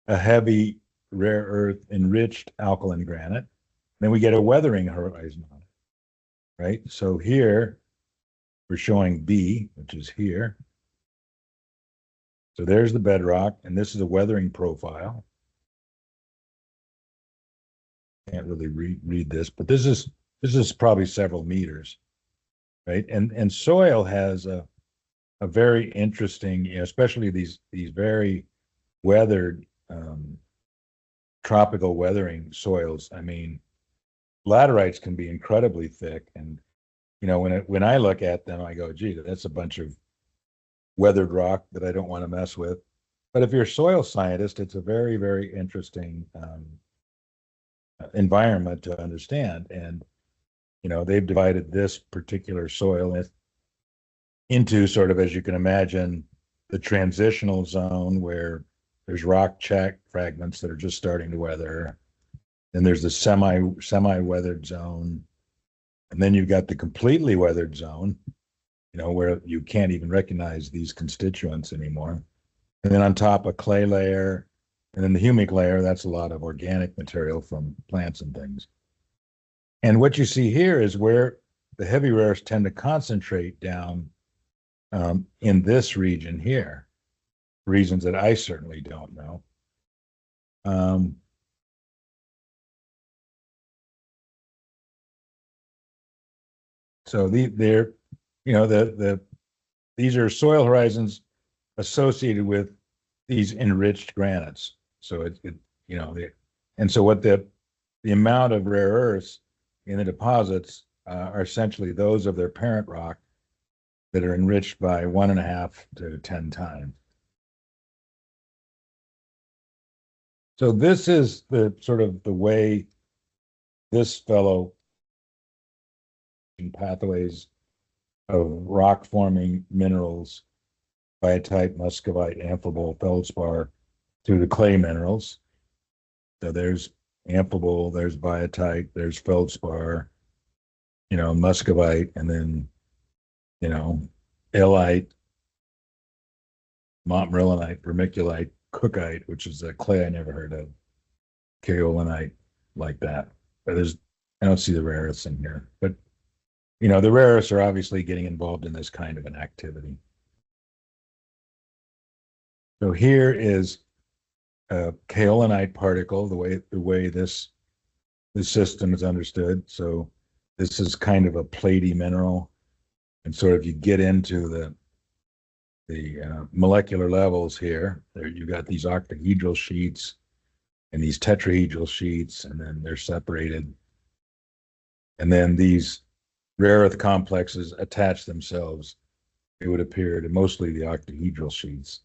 a heavy rare earth enriched alkaline granite. Then we get a weathering horizon on it, right? So here we're showing B, which is here. So there's the bedrock, and this is a weathering profile. Can't really read this, but this is probably several meters, right? And soil has a very interesting, especially these very weathered tropical weathering soils. I mean, laterites can be incredibly thick, and when I look at them, I go, gee, that's a bunch of weathered rock that I don't want to mess with. But if you're a soil scientist, it's a very, very interesting environment to understand. And they've divided this particular soil into sort of, as you can imagine, the transitional zone where there's rock check fragments that are just starting to weather. Then there's the semi-weathered zone. And then you've got the completely weathered zone, where you can't even recognize these constituents anymore. And then on top, a clay layer. And then the humic layer, that's a lot of organic material from plants and things. And what you see here is where the heavy rares tend to concentrate down in this region here, reasons that I certainly don't know. So these are soil horizons associated with these enriched granites. So and so what the amount of rare earths in the deposits are essentially those of their parent rock that are enriched by 1.5 to 10 times. So this is the sort of the way this fellow pathways of rock forming minerals, biotite, muscovite, amphibole, feldspar, through the clay minerals. So there's amphibole, there's biotite, there's feldspar, muscovite, and then, illite, montmorillonite, vermiculite, cookite, which is a clay I never heard of, kaolinite, like that. But I don't see the rare earths in here. But, the rare earths are obviously getting involved in this kind of an activity. So here is a kaolinite particle, the way this system is understood. So this is kind of a platy mineral, and sort of you get into the molecular levels here. There you've got these octahedral sheets and these tetrahedral sheets, and then they're separated. And then these rare earth complexes attach themselves, it would appear, to mostly the octahedral sheets.